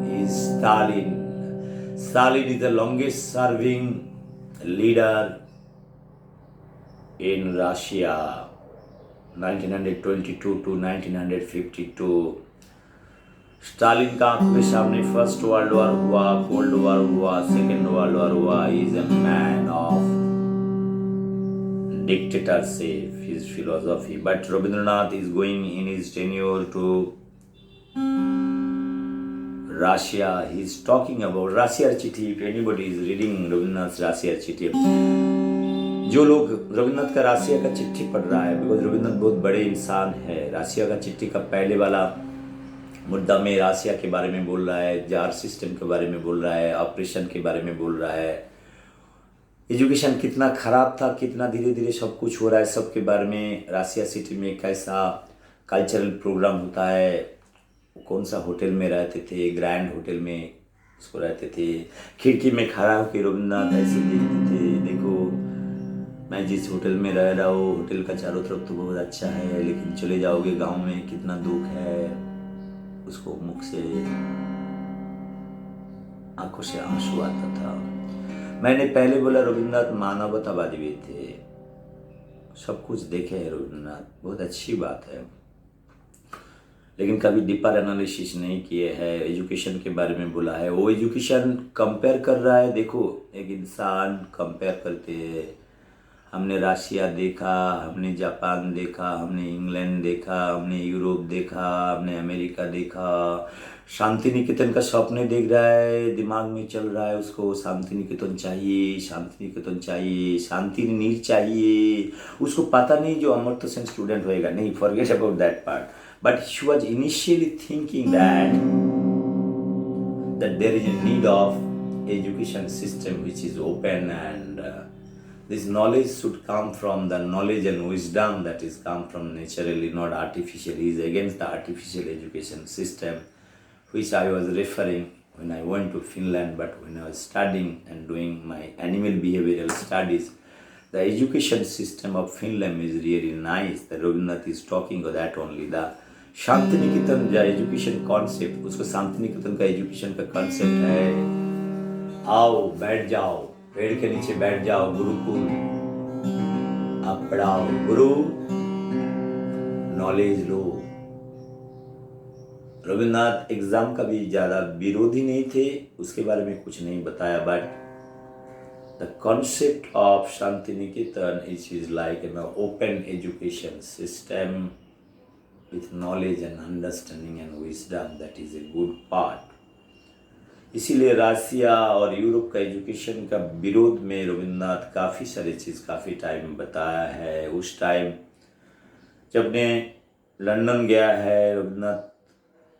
Speaker 1: is the longest serving leader in Russia, 1922 to 1952. Stalin का आंखों के सामने first world war हुआ, कोल्ड वॉर हुआ, सेकेंड वर्ल्ड वॉर हुआ. Is a man of dictatorship, his philosophy. But Rabindranath is going in his tenure to Russia. He is talking about Russia चिट्ठी. If anybody is reading Rabindranath Russia चिट्ठी, जो लोग रविंद्रनाथ का राशिया का चिट्ठी पढ़ रहा है, बिकॉज रविंद्रनाथ बहुत बड़े इंसान है. राशिया का चिट्ठी का पहले वाला मुद्दा में राशिया के बारे में बोल रहा है, जार सिस्टम के बारे में बोल रहा है, ऑपरेशन के बारे में बोल रहा है, एजुकेशन कितना खराब था, कितना धीरे धीरे सब कुछ हो रहा है, सब के बारे में. राशिया सिटी में कैसा कल्चरल प्रोग्राम होता है, कौन सा होटल में रहते थे, ग्रैंड होटल में उसको रहते थे. खिड़की में खड़ा होकर रविंद्रनाथ ऐसे देखते थे, देखो मैं जिस होटल में रह रहा हूँ, होटल का चारों तरफ तो बहुत अच्छा है, लेकिन चले जाओगे गाँव में कितना दुख है. उसको मुख से आंखों से आंसू आता था. मैंने पहले बोला रविंद्रनाथ मानवतावादी भी थे, सब कुछ देखे हैं रविंद्रनाथ, बहुत अच्छी बात है. लेकिन कभी डीपर एनालिसिस नहीं किए हैं, एजुकेशन के बारे में बोला है। वो एजुकेशन कंपेयर कर रहा है। देखो, एक इंसान कंपेयर करते हैं। हमने रशिया देखा, हमने जापान देखा, हमने इंग्लैंड देखा, हमने यूरोप देखा, हमने अमेरिका देखा। शांति निकेतन का स्वप्न देख रहा है, दिमाग में चल रहा है उसको शांति निकेतन चाहिए, शांति निकेतन चाहिए, शांति नीर चाहिए। उसको पता नहीं जो अमर्त्य सेन स्टूडेंट होएगा, नहीं, forget about that part. But she was initially thinking that there is a need of education system which is open, and this knowledge should come from the knowledge and wisdom that is come from naturally, not artificially. He is against the artificial education system, which I was referring when I went to Finland. But when I was studying and doing my animal behavioral studies, the education system of Finland is really nice. The Rabindranath is talking of that only. The Shanti Niketan जो education concept, उसको शांति निकेतन का education का concept है, आओ बैठ जाओ, पेड़ के नीचे बैठ जाओ, गुरुकुल आप पढ़ाओ, गुरु नॉलेज लो। रविन्द्रनाथ एग्जाम का भी ज़्यादा विरोधी नहीं थे, उसके बारे में कुछ नहीं बताया। But the concept of Shanti Niketan is like an open education system with knowledge and understanding and wisdom, that is a good part. इसीलिए रशिया और यूरोप का एजुकेशन का विरोध में रविन्द्रनाथ काफ़ी सारी चीज़ काफ़ी टाइम बताया है। उस टाइम जब ने लंदन गया है, रविन्द्रनाथ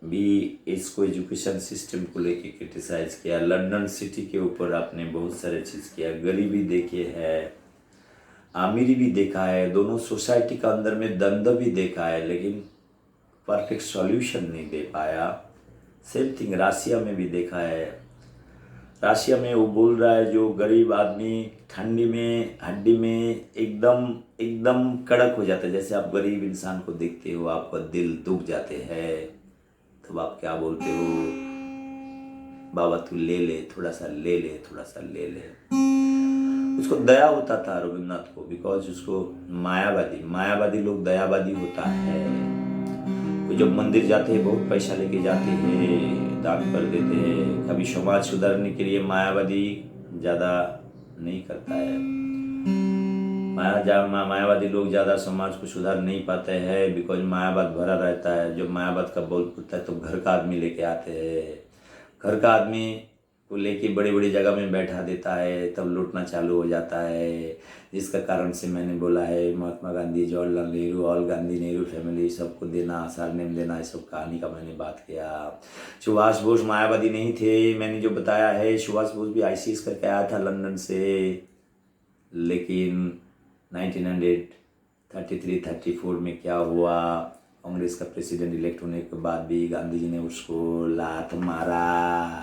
Speaker 1: भी इसको एजुकेशन सिस्टम को लेके क्रिटिसाइज किया। लंदन सिटी के ऊपर आपने बहुत सारे चीज़ किया, गरीबी देखी है, अमीरी भी देखा है, दोनों सोसाइटी का अंदर में द्वंद्व भी देखा है, लेकिन परफेक्ट सॉल्यूशन नहीं दे पाया। सेम थिंग रशिया में भी देखा है। रशिया में वो बोल रहा है जो गरीब आदमी ठंडी में हड्डी में एकदम कड़क हो जाता है। जैसे आप गरीब इंसान को देखते हो, आपका दिल दुख जाते हैं, तब आप क्या बोलते हो, बाबा तू ले ले, थोड़ा सा ले ले, थोड़ा सा ले ले। उसको दया होता था रविन्द्रनाथ को, बिकॉज उसको मायावादी लोग दयावादी होता है। जब मंदिर जाते हैं बहुत पैसा लेके जाते हैं, दान कर देते हैं। कभी समाज सुधारने के लिए मायावादी ज़्यादा नहीं करता है। मायावादी लोग ज़्यादा समाज को सुधार नहीं पाते हैं, बिकॉज मायावाद भरा रहता है। जब मायावाद का बोल पड़ता है तो घर का आदमी लेके आते हैं, घर का आदमी को लेके बड़ी बड़ी जगह में बैठा देता है, तब लूटना चालू हो जाता है। जिसका कारण से मैंने बोला है महात्मा गांधी, जवाहरलाल नेहरू, ऑल गांधी नेहरू फैमिली, सबको देना, सरनेम देना, इस सब कहानी का मैंने बात किया। सुभाष बोस मायावादी नहीं थे, मैंने जो बताया है। सुभाष बोस भी ICS करके आया था लंदन से, लेकिन 1933-34 में क्या हुआ, कांग्रेस का प्रेसिडेंट इलेक्ट होने के बाद भी गांधी जी ने उसको लात मारा।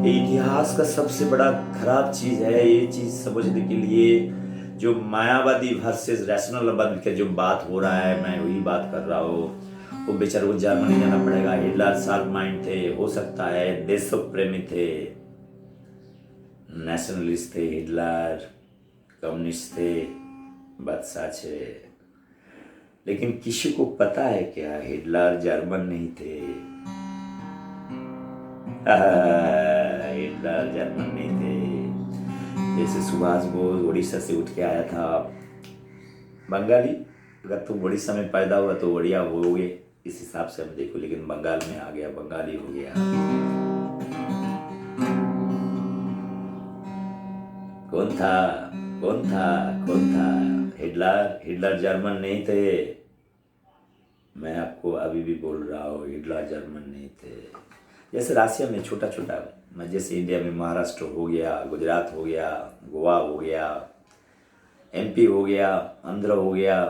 Speaker 1: इतिहास का सबसे बड़ा खराब चीज है। ये चीज समझने के लिए जो मायावादी वर्सेस रैशनल के जो बात हो रहा है, मैं वही बात कर रहा हूँ। वो बेचारे को जर्मनी जाना पड़ेगा। हिटलर शार्प माइंड थे, हो सकता है देश प्रेमी थे, नेशनलिस्ट थे, हिटलर कम्युनिस्ट थे, बादशाह थे, लेकिन किसी को पता है क्या हिटलर जर्मन नहीं थे। हिटलर जर्मन नहीं थे। जैसे सुभाष बोस उड़ीसा से उठ के आया था, बंगाली। अगर तुम उड़ीसा में पैदा हुआ तो उड़िया होगे, इस हिसाब से हम देखो, लेकिन बंगाल में आ गया, बंगाली हो गया। कौन था हिटलर जर्मन नहीं थे। मैं आपको अभी भी बोल रहा हूँ, हिटलर जर्मन नहीं थे। जैसे रशिया में छोटा छोटा, जैसे इंडिया में महाराष्ट्र हो गया, गुजरात हो गया, गोवा हो गया, MP हो गया, आंध्र हो गया,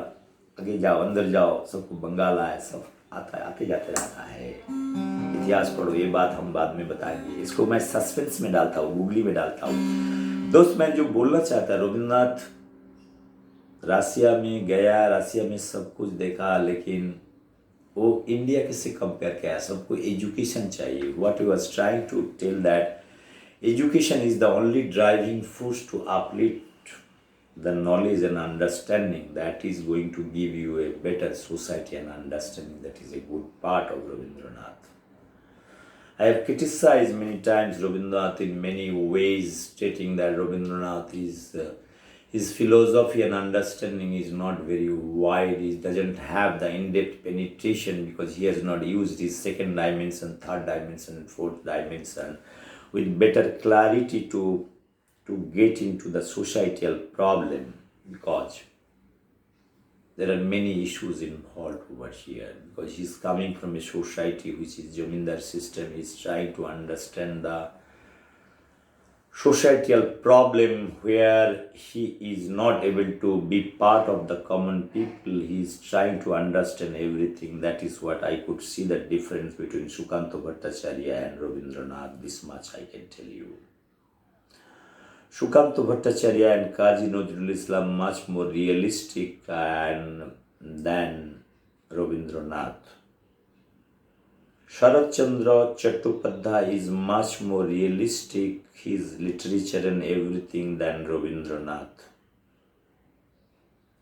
Speaker 1: आगे जाओ अंदर जाओ, सबको बंगाल आया, सब आता है, आते जाते रहता है। इतिहास पढ़ो, ये बात हम बाद में बताएंगे। इसको मैं सस्पेंस में डालता हूँ, गूगली में डालता हूँ। दोस्त, मैं जो बोलना चाहता, रविन्द्रनाथ रशिया में गया, रशिया में सब कुछ देखा, लेकिन वो इंडिया किससे कंपेयर किया। सबको एजुकेशन चाहिए। What you was trying to tell that education is the only driving force to uplift the knowledge and understanding that is going to give you a better society and understanding. That is a good part of Rabindranath. I have criticized many times Rabindranath in many ways, stating that Rabindranath is his philosophy and understanding is not very wide. He doesn't have the in-depth penetration because he has not used his second dimension, third dimension, and fourth dimension with better clarity to get into the societal problem, because there are many issues involved over here, because he's coming from a society which is Jamindar system. He's trying to understand the societal problem where he is not able to be part of the common people. He is trying to understand everything. That is what I could see the difference between Sukanta Bhattacharya and Rabindranath. This much I can tell you. Sukanta Bhattacharya and Kazi Nazrul Islam much more realistic than Rabindranath. Sharat Chandra Chattopadhyay is much more realistic, his literature and everything, than Rabindranath.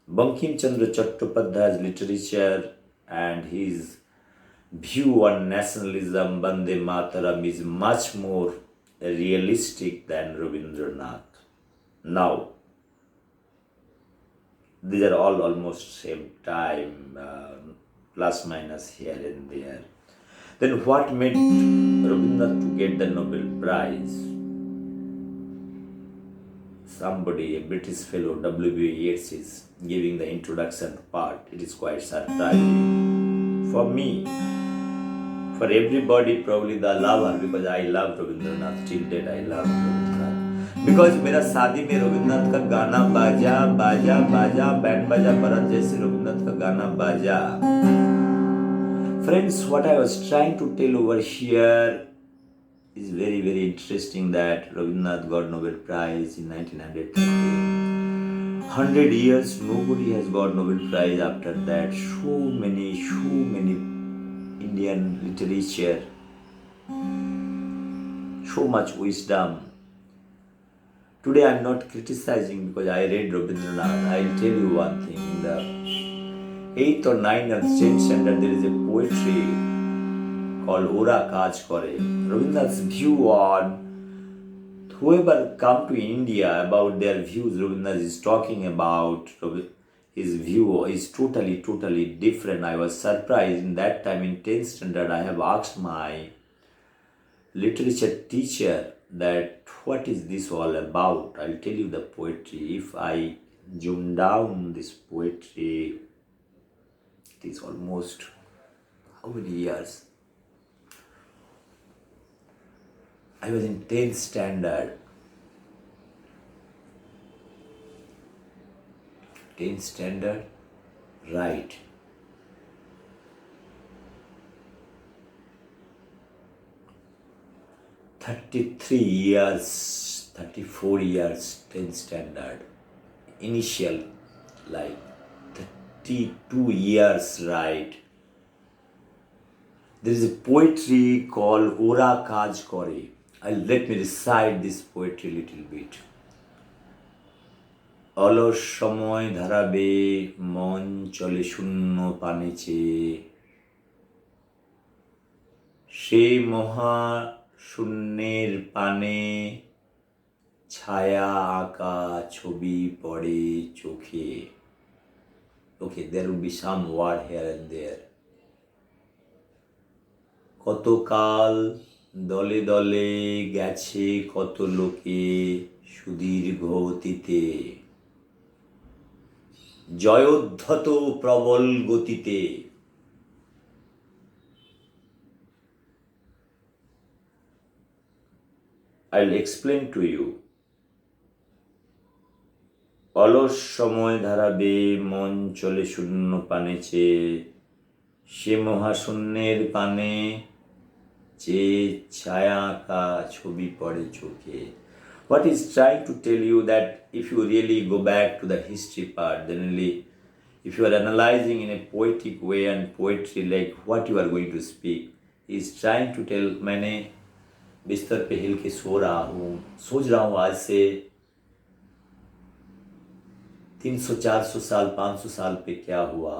Speaker 1: Bankim Chandra Chattopadhyay's literature and his view on nationalism, Bande Mataram, is much more realistic than Rabindranath. Now, these are all almost same time, plus minus here and there. Then what made Rabindranath to get the Nobel Prize? Somebody, a British fellow, W.B. Yeats, is giving the introduction part. It is quite surprising. For me, for everybody, probably the lover, because I love Rabindranath, till date I love Rabindranath. Because मेरा शादी में रविंद्रनाथ का गाना बाजा बाजा बाजा band बाजा बारात जैसे रविंद्रनाथ का गाना बाजा. Friends, what I was trying to tell over here is very, very interesting, that Rabindranath got Nobel Prize in 1930. 100 years, nobody has got Nobel Prize after that. So many Indian literature, so much wisdom. Today I am not criticizing because I read Rabindranath. I will tell you one thing. In the 8th or 9th or 10th standard, there is a poetry called Ora Kaj Kore. Rabindranath's view on whoever come to India about their views, Rabindranath is talking about. His view is totally different. I was surprised. In that time, in 10th standard, I have asked my literature teacher that what is this all about. I'll tell you the poetry. If I zoom down this poetry, it is almost how many years? I was in 10th standard. 10th standard, right. $33 34 years, 10th standard. Initial, like 32 years, right. There is a poetry called Ora Kaj Kore. Let me recite this poetry a little bit. অলস সময় ধারাবে মন চলে শূন্য পানে চেয়ে, সে মহা শূন্যের পানে ছায়া আঁকা ছবি পড়ে চোখে. Okay, there will be some word here and there. কতকাল দলে দলে গেছে কত লোকে সুদীর্ঘ অতীতে, জয়োদ্ধত প্রবল গতিতে. I'll explain to you. অলস সময় ধারাবে মন চলে শূন্য পানে চেয়ে, সে মহাশূন্যের পানে চেয়ে ছায়া আঁকা ছবি পড়ে চোখে. What is trying to tell you that if you really go back to the history part, then really, if you are analyzing in a poetic way and poetry like what you are going to speak, he is trying to tell, मैंने बिस्तर पे हिल के सो रहा हूँ, सोच रहा हूँ आज से 300-400 साल 500 साल पे क्या हुआ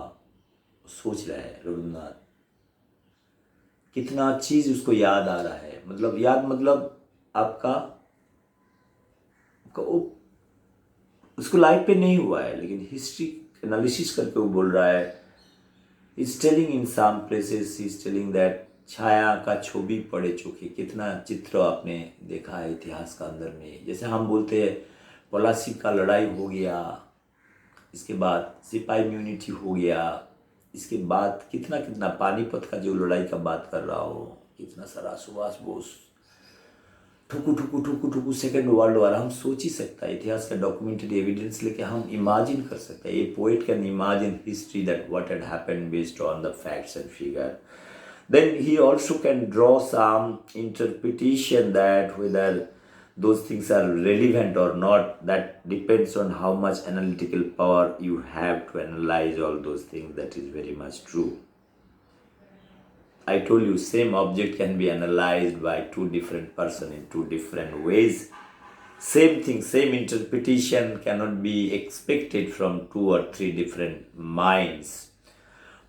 Speaker 1: सोच रहा है रविन्द्रनाथ। कितना चीज उसको याद आ रहा है, मतलब याद मतलब आपका उसको लाइफ पे नहीं हुआ है, लेकिन हिस्ट्री एनालिसिस करके वो बोल रहा है। Is telling in some places, is telling that छाया का छवि पड़े चुके। कितना चित्र आपने देखा है इतिहास का अंदर में। जैसे हम बोलते हैं पलासी का लड़ाई हो गया, इसके बाद सिपाही इम्यूनिटी हो गया, इसके बाद कितना कितना पानीपत का जो लड़ाई का बात कर रहा हो, कितना सारा सुभाष बोस, ठुकू ठुकू ठुकू ठुकू सेकेंड वर्ल्ड वार। हम सोच ही सकता है, इतिहास का डॉक्यूमेंटेड एविडेंस लेके हम इमेजिन कर सकते हैं। ये poet can imagine history that what had happened based on the facts and figure. Then he also can draw some interpretation that whether those things are relevant or not. That depends on how much analytical power you have to analyze all those things. That is very much true. I told you same object can be analyzed by two different persons in two different ways. Same thing, same interpretation cannot be expected from two or three different minds.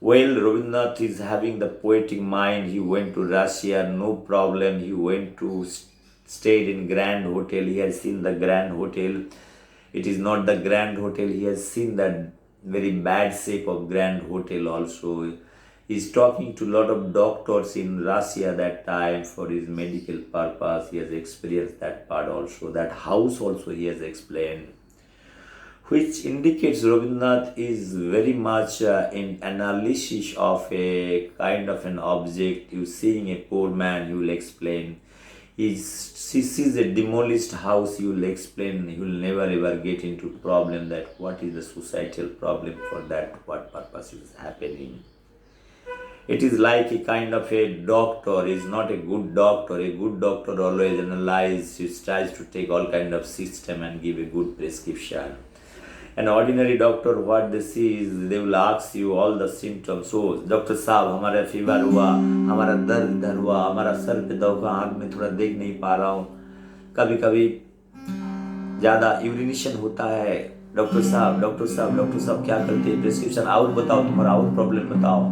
Speaker 1: Well, Rabindranath is having the poetic mind. He went to Russia, no problem. He went to stayed in Grand Hotel. He has seen the Grand Hotel. It is not the Grand Hotel. He has seen that very bad shape of Grand Hotel also. He's talking to a lot of doctors in Russia that time for his medical purpose. He has experienced that part also. That house also he has explained, which indicates Rabindranath is very much in analysis of a kind of an object. You seeing a poor man, you will explain. He sees a demolished house, you will explain. He will never ever get into problem that what is the societal problem for that, what purpose is happening. It is like a kind of a doctor is not a good doctor. A good doctor always analyzes, he tries to take all kind of system and give a good prescription. An ordinary doctor, what they see is they will ask you all the symptoms. So, doctor साहब हमारा fever हुआ, हमारा दर्द इधर हुआ, हमारा sir पे दर्द, आँख में थोड़ा देख नहीं पा रहा हूँ, कभी कभी ज़्यादा यूरिनेशन होता है। डॉक्टर साहब डॉक्टर साहब डॉक्टर साहब क्या करते हैं, प्रिस्क्रिप्शन और बताओ, तुम्हारा और प्रॉब्लम बताओ।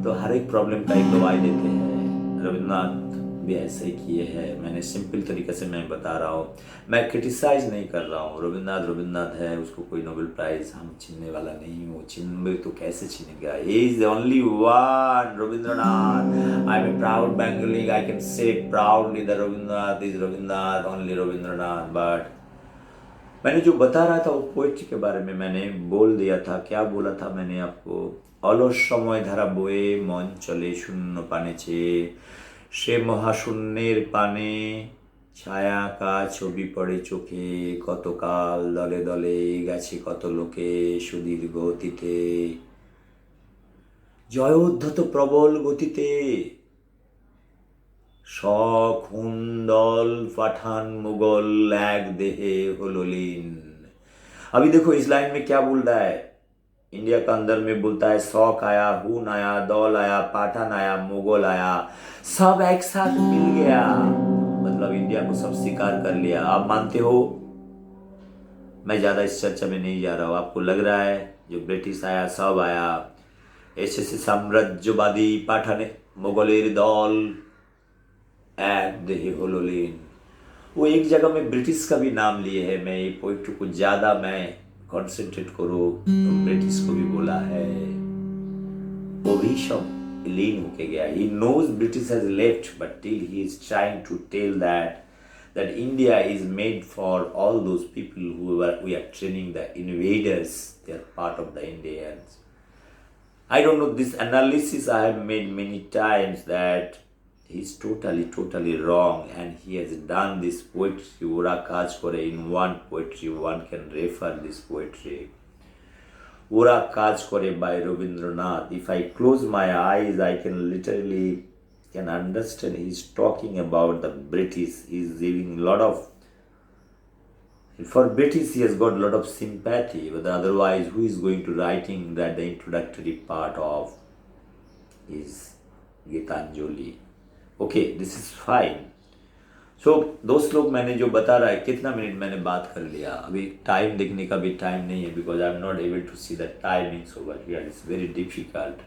Speaker 1: तो हर एक प्रॉब्लम का एक दवाई देते हैं। रविन्द्रनाथ भी ऐसे ही किए हैं। मैंने सिंपल तरीके से मैं बता रहा हूँ, मैं क्रिटिसाइज नहीं कर रहा हूँ। रविन्द्रनाथ है, उसको कोई नोबेल प्राइज हम छीनने वाला नहीं हूँ। छीन तो कैसे छीनेगा? He is the only one Rabindranath. I am a proud Bengali, I can say proudly the Rabindranath is Rabindranath, only Rabindranath. बट मैंने जो बता रहा था वो पोएट्री के बारे में मैंने बोल दिया था। क्या बोला था मैंने आपको? অলস সময় ধারা বয়ে মন চলে শূন্য পানে চেয়ে, সে মহাশূন্যের পানে ছায়া কা ছবি পড়ে চোখে, কতকাল দলে দলে গেছে কত লোকে সুদীর্ঘ অতীতে, জয়োদ্ধত প্রবল গতিতে, শখ হুন্দল পাঠান মুগল এক দেহে হলো লীন। अभी देखो इस लाइन में क्या बोल रहा है। इंडिया का अंदर में बोलता है शौक आया, खून आया, दौल आया, पाठान आया, मुगल आया, सब एक साथ मिल गया। मतलब इंडिया को सब स्वीकार कर लिया। आप मानते हो? मैं ज्यादा इस चर्चा में नहीं जा रहा हूँ। आपको लग रहा है जो ब्रिटिश आया सब आया, ऐसे साम्राज्यवादी पाठान मुगलेर दल एक देहे होलो लीन। वो एक जगह में ब्रिटिश का भी नाम लिए है। मैं ये पोइट्री को ज्यादा मैं कॉन्सेंट्रेट करो तो ब्रिटिश को भी बोला है, वो भी सब लीन होके गया। He knows British has left but till he is trying to tell that India is made for all those people who we are training, the invaders. They are part of the Indians. I don't know, this analysis I have made many times that he's totally wrong, and he has done this poetry Ura Kaj Kore in one poetry. One can refer this poetry Ura Kaj Kore by Rabindranath. If I close my eyes, I can literally can understand he's talking about the British. He's giving a lot of, for British he has got a lot of sympathy, but otherwise who is going to writing that the introductory part of his Gitanjali? Okay, this is fine. सो दोस्त लोग, मैंने जो बता रहा है, कितना minute मैंने बात कर लिया, अभी टाइम देखने का भी टाइम नहीं है, because I am not able to see the timings over here, it's very difficult.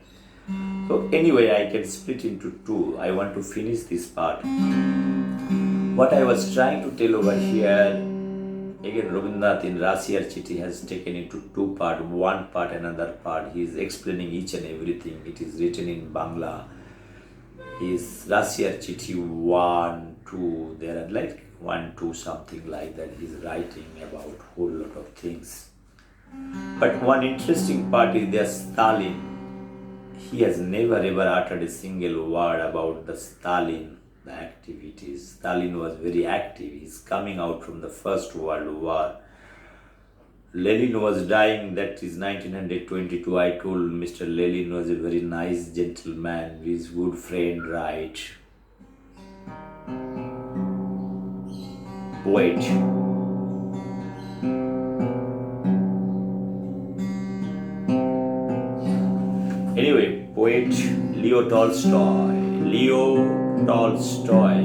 Speaker 1: So anyway, I can split into two. I want to finish this part. What I was trying to tell over here, again, Rabindranath in Rasiyar Chithi has taken into two part. One part, another part. He is explaining each and everything. It is written in Bangla. His Rasiyar Chithi 1, 2. There are like 1, 2 something like that. He's writing about whole lot of things. But one interesting part is there Stalin. He has never ever uttered a single word about the Stalin, the activities. Stalin was very active. He's coming out from the First World War. Lenin was dying, that is 1922. I told Mr. Lenin was a very nice gentleman, his good friend, right? Wait. Anyway, poet Leo Tolstoy. Leo Tolstoy.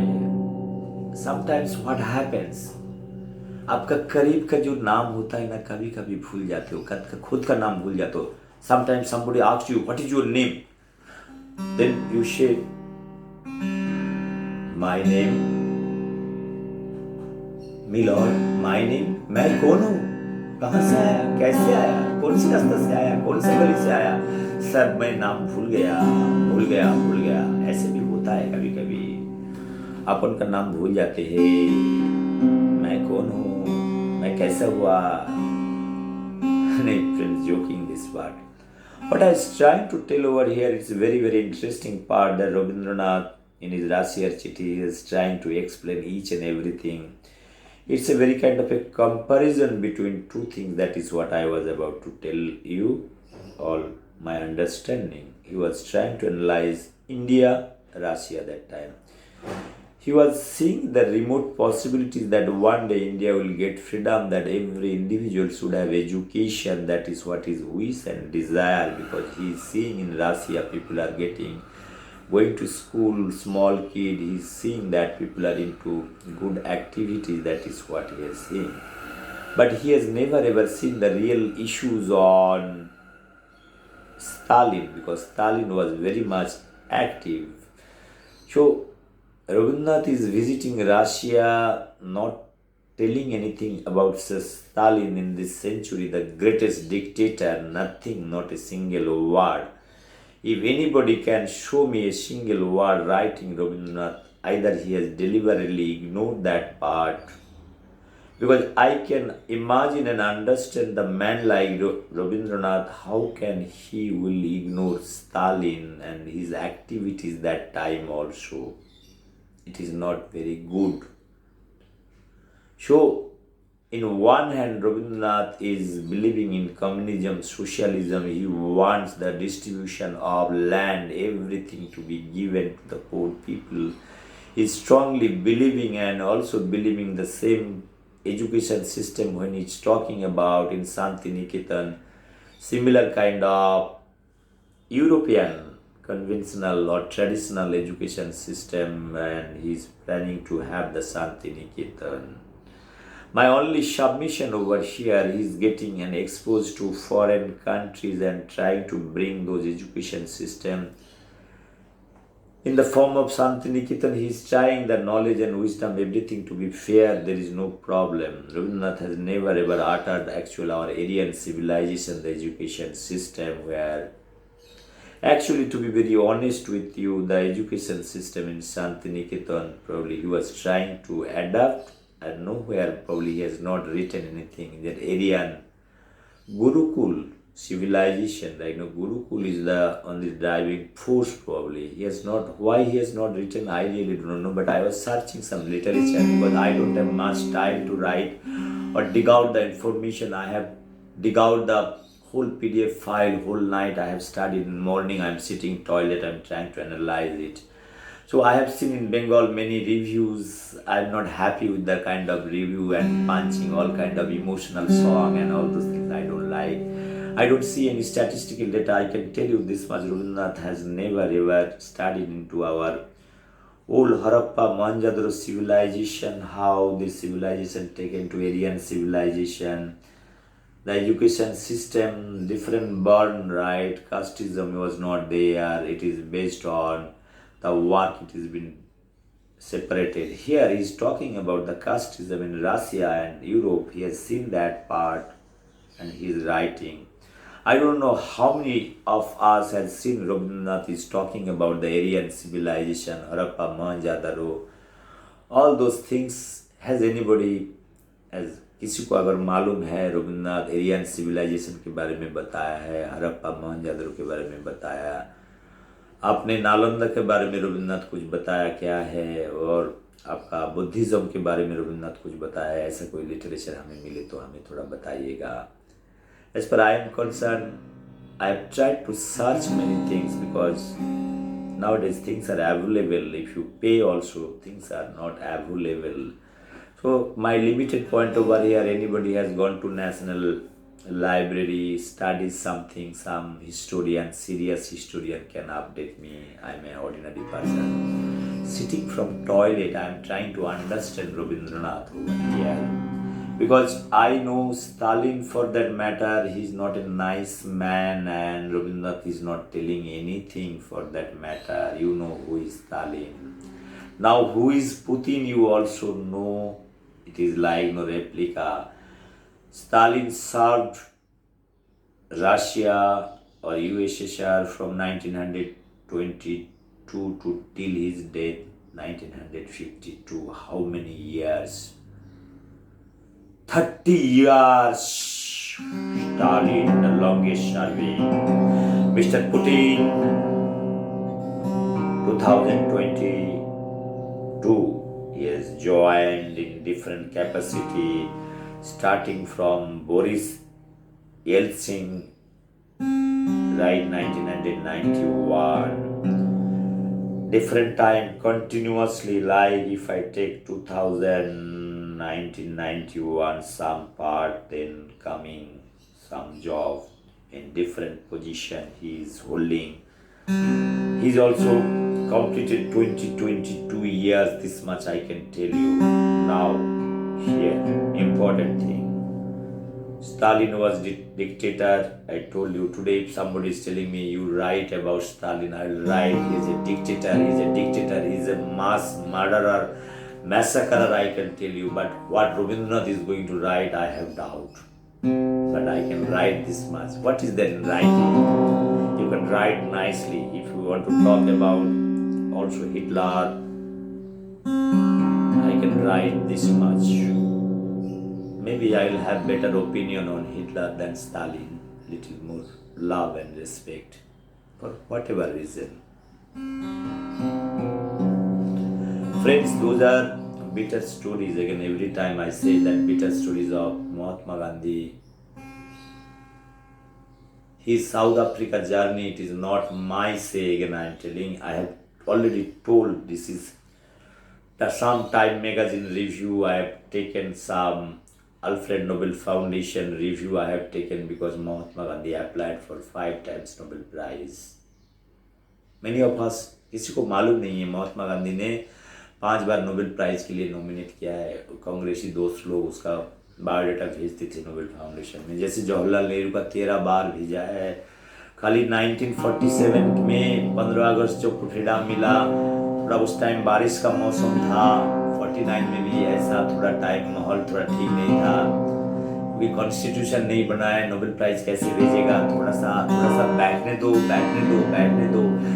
Speaker 1: Sometimes what happens, आपका करीब का जो नाम होता है ना, कभी कभी भूल जाते हो, खुद का नाम भूल जाते हो. Sometimes somebody asks you, what is your name? Then you say, my name, Milord, my name. मैं कौन हूँ, कहाँ से आया, कैसे आया, कौन सी रास्ते से आया, कौन से गली से आया, सर मैं नाम भूल गया. ऐसे भी होता है कभी कभी, अपन का नाम भूल जाते हैं. मैं कौन हूँ, मैं कैसा हुआ. नहीं friends, joking this part. What I was trying to tell over here, it's a very very interesting part that Rabindranath in his Rasiyar Chithi is trying to explain each and everything. It's a very kind of a comparison between two things. That is what I was about to tell you, all my understanding. He was trying to analyze India, Russia that time. He was seeing the remote possibilities that one day India will get freedom, that every individual should have education. That is what his wish and desire, because he is seeing in Russia people are going to school, small kid, he is seeing that people are into good activities. That is what he is seeing. But he has never ever seen the real issues on Stalin, because Stalin was very much active. So Rabindranath is visiting Russia, not telling anything about Stalin in this century, the greatest dictator, nothing, not a single word. If anybody can show me a single word writing Rabindranath, either he has deliberately ignored that part, because I can imagine and understand the man like Rabindranath, how can he will ignore Stalin and his activities that time also. It is not very good. So, in one hand, Rabindranath is believing in communism, socialism. He wants the distribution of land, everything to be given to the poor people. He is strongly believing and also believing the same education system when he's talking about in Santiniketan, similar kind of European conventional or traditional education system, and he's planning to have the Santiniketan. My only submission over here is getting and exposed to foreign countries and trying to bring those education system in the form of Santiniketan. He is trying the knowledge and wisdom, everything to be fair. There is no problem. Rabindranath has never ever uttered actual our Aryan civilization, the education system, where actually, to be very honest with you, the education system in Santiniketan, probably he was trying to adapt, and nowhere probably he has not written anything in that Aryan Gurukul civilization. Right now, Gurukul is the only driving force probably. He has not, why he has not written, I really don't know, but I was searching some literature because I don't have much time to write or dig out the information. I have dig out the whole PDF file, whole night I have studied. In morning I am sitting toilet, I am trying to analyze it. So I have seen in Bengal many reviews. I am not happy with the kind of review and punching all kind of emotional song and all those things I don't like. I don't see any statistical data. I can tell you this much, Rabindranath has never ever studied into our old Harappa Mohenjo-daro civilization, how this civilization taken to Aryan civilization, the education system, different born, right? Casteism was not there. It is based on the work. It has been separated. Here he is talking about the casteism in Russia and Europe. He has seen that part and he is writing. I don't know how many of us has seen Rabindranath is talking about the Aryan civilization, Harappa, Mohenjo-daro, all those things. Has anybody, as किसी को अगर मालूम है Rabindranath Ariane civilisation के बारे में बताया है, हड़प्पा मोहनजोदड़ो के बारे में बताया, आपने नालंदा के बारे में रविन्द्रनाथ कुछ बताया क्या है, और आपका बुद्धिज़्म के बारे में रविन्द्रनाथ कुछ बताया है, ऐसा कोई लिटरेचर हमें मिले तो हमें थोड़ा बताइएगा. As far I am concerned, I have tried to search many things because nowadays things are available. If you pay also, things are not available. So my limited point over here, anybody has gone to National Library, studies something, some historian, serious historian can update me. I am an ordinary person. Sitting from toilet, I am trying to understand Rabindranath over here. Because I know Stalin for that matter, he is not a nice man, and Rabindranath is not telling anything for that matter. You know who is Stalin. Now who is Putin, you also know. It is like no replica. Stalin served Russia or USSR from 1922 to till his death 1952. How many years? 30 years. Stalin, the longest serving. Mr. Putin, 2022. He has joined in different capacity, starting from Boris Yeltsin, right, 1991. Different time continuously, like if I take 2000, 1991, some part, then coming some job in different position he is holding. He's also completed 20-22 years, this much I can tell you. Now, here, important thing. Stalin was dictator. I told you today, if somebody is telling me you write about Stalin, I will write. He is a dictator, he is a mass murderer, massacrer, I can tell you. But what Rabindranath is going to write, I have doubt. But I can write this much. What is there in writing? You can write nicely. If you want to talk about also Hitler, I can write this much. Maybe I will have better opinion on Hitler than Stalin. Little more love and respect for whatever reason. Friends, those are bitter stories. Again, every time I say that bitter stories of Mahatma Gandhi. His South Africa journey, it is not my say, again I am telling. I have already told this is the some Time magazine review. I have taken some Alfred Nobel Foundation review I have taken because Mahatma Gandhi applied for 5 times Nobel Prize. Many of us, किसी को मालूम नहीं है महात्मा गांधी ने 5 बार Nobel prize के लिए nominate किया है. कांग्रेसी दोस्त लोग उसका बायोडाटा भेजते थे नोबेल फाउंडेशन में. जैसे जवाहरलाल नेहरू का 13 बार भेजा है. खाली 1947 में 15 अगस्त जो फ्रीडम मिला, थोड़ा उस टाइम बारिश का मौसम था. 49 में भी ऐसा थोड़ा टाइम माहौल थोड़ा ठीक नहीं था क्योंकि कॉन्स्टिट्यूशन नहीं बना है. नोबेल प्राइज कैसे भेजेगा? थोड़ा सा बैठने दो.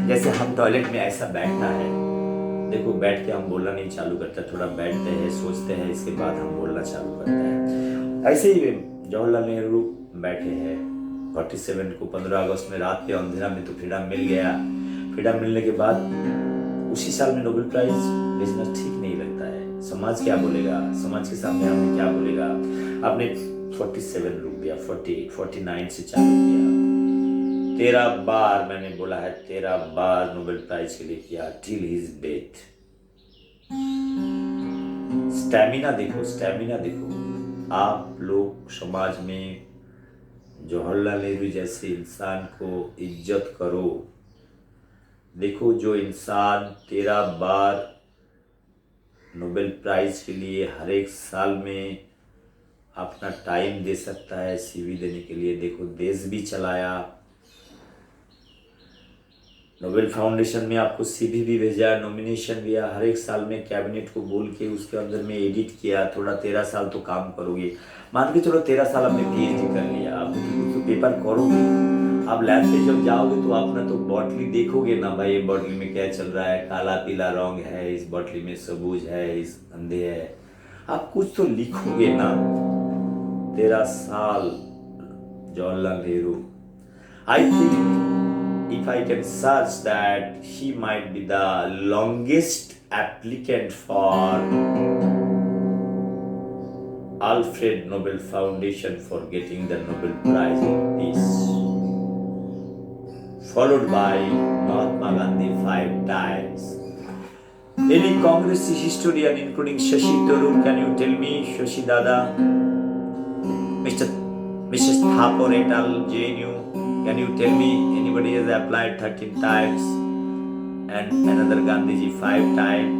Speaker 1: जैसे हम टॉयलेट में ऐसा बैठता है, देखो बैठ के हम बोलना नहीं चालू करते, थोड़ा बैठते हैं, सोचते हैं, इसके बाद हम बोलना चालू करते हैं. ऐसे ही जवाहरलाल नेहरू बैठे हैं 47 को 15 अगस्त में रात के अंधेरा में तो फ्रीडम मिल गया. फ्रीडम मिलने के बाद उसी साल में नोबेल प्राइज भेजना ठीक नहीं लगता है. समाज क्या बोलेगा? समाज के सामने हमें क्या बोलेगा? आपने 47 रुक दिया, 48, 49 से चालू किया. 13 बार मैंने बोला है, 13 बार नोबेल प्राइज के लिए किया टिल हिज डेथ. स्टैमिना देखो. आप लोग समाज में जवाहरलाल नेहरू जैसे इंसान को इज्जत करो. देखो जो इंसान 13 बार नोबेल प्राइज़ के लिए हर एक साल में अपना टाइम दे सकता है सीवी देने के लिए। देखो, देश भी चलाया, नोबेल फाउंडेशन में आपको सीवी भी भेजा, नॉमिनेशन भी आया, हर एक साल में कैबिनेट को बोल के उसके अंदर में एडिट किया। थोड़ा 13 साल तो काम करोगे, मान के चलो 13 साल आपने पीएचडी कर लिया, आप कुछ तो पेपर करोगे। आप लैब पे जब जाओगे तो अपना तो बॉटली देखोगे ना, भाई ये बॉटली में क्या चल रहा है, काला पीला रंग है, इस बॉटली में सबूज है, इस अंधे है, आप कुछ तो लिखोगे ना। 13 साल Jawaharlal Nehru, I think if I can search that he might be the longest applicant for Alfred Nobel Foundation for getting the Nobel Prize in Peace, followed by Mahatma Gandhi 5 times. Any Congress historian including Shashi Tharoor, can you tell me, Shashi Dada, Mrs. Thapar et al., JNU, can you tell me anybody has applied 13 times and another Gandhiji 5 times?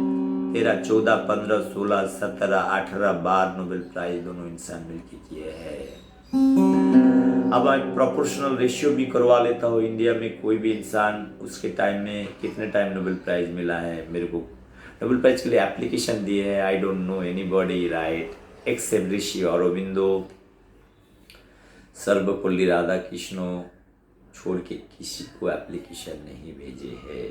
Speaker 1: 13, 14, 15, 16, 17, 18 bar Nobel prize दोनों इंसान मिलके किए हैं। अब मैं proportional ratio भी करवा लेता हूँ, इंडिया में कोई भी इंसान उसके टाइम में कितने टाइम नोबेल प्राइज मिला है। मेरे को नोबेल प्राइज के लिए एप्लीकेशन दिए है, I don't know anybody, right, except Rishi Aurobindo, Sarvepalli Radhakrishnan छोड़ के किसी को एप्लीकेशन नहीं भेजे है,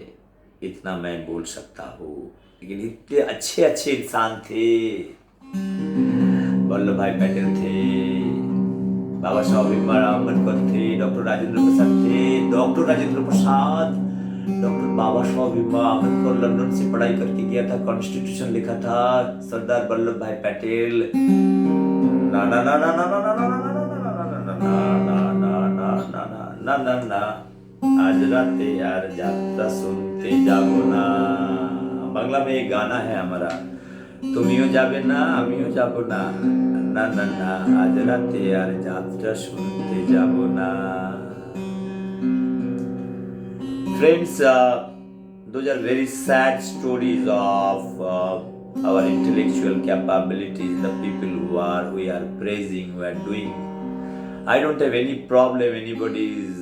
Speaker 1: इतना मैं बोल सकता हूँ। लेकिन इतने अच्छे अच्छे इंसान थे, वल्लभ भाई पटेल थे, बाबा साहब भीमराव अम्बेडकर थे, डॉक्टर राजेंद्र प्रसाद थे, डॉक्टर बाबा साहब भीमराव अम्बेडकर लंदन से पढ़ाई करके गया था, कॉन्स्टिट्यूशन लिखा था। सरदार वल्लभ भाई पटेल, ना ना ना ना ना ना ना ना ना ना ना, आज राते यार जात्रा सुनते जागो ना। बांग्ला में एक गाना है हमारा, तुमियो जाबे ना आमियो जाबो ना, ना ना ना, आज राते यार जात्रा सुनते जागो ना। Friends, those are very sad stories of our intellectual capabilities, the people who we are praising, who are doing. I don't have any problem anybody is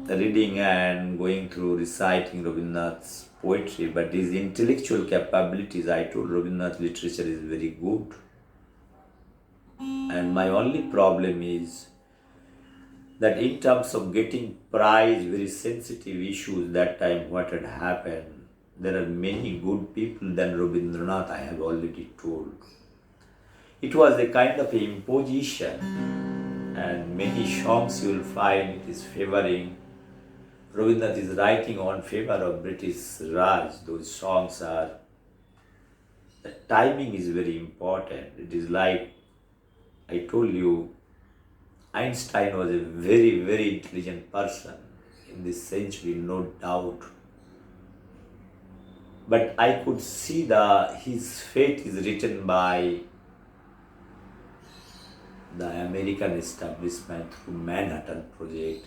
Speaker 1: reading and going through reciting Rabindranath's poetry, but his intellectual capabilities, I told Rabindranath literature is very good. And my only problem is that in terms of getting prize, very sensitive issues, that time what had happened, there are many good people than Rabindranath, I have already told. It was a kind of imposition, and many songs you will find it is favoring. Rabindranath is writing on favor of British Raj. Those songs are, the timing is very important. It is like I told you, Einstein was a very, very intelligent person in this century, no doubt. But I could see his fate is written by the American establishment through Manhattan Project.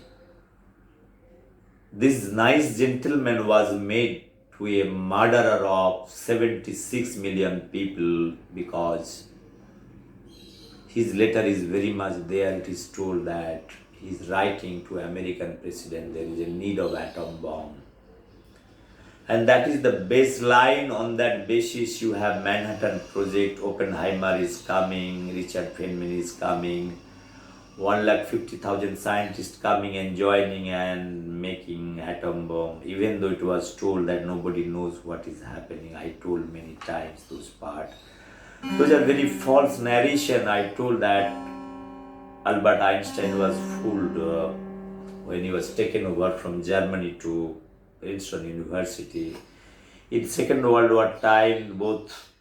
Speaker 1: This nice gentleman was made to a murderer of 76 million people because his letter is very much there. It is told that he is writing to American president, there is a need of atom bomb. And that is the baseline. On that basis, you have Manhattan Project, Oppenheimer is coming, Richard Feynman is coming, 150,000 scientists coming and joining and making atom bomb, even though it was told that nobody knows what is happening. I told many times those parts. Those are very false narration. I told that Albert Einstein was fooled when he was taken over from Germany to Princeton University. In Second World War time, both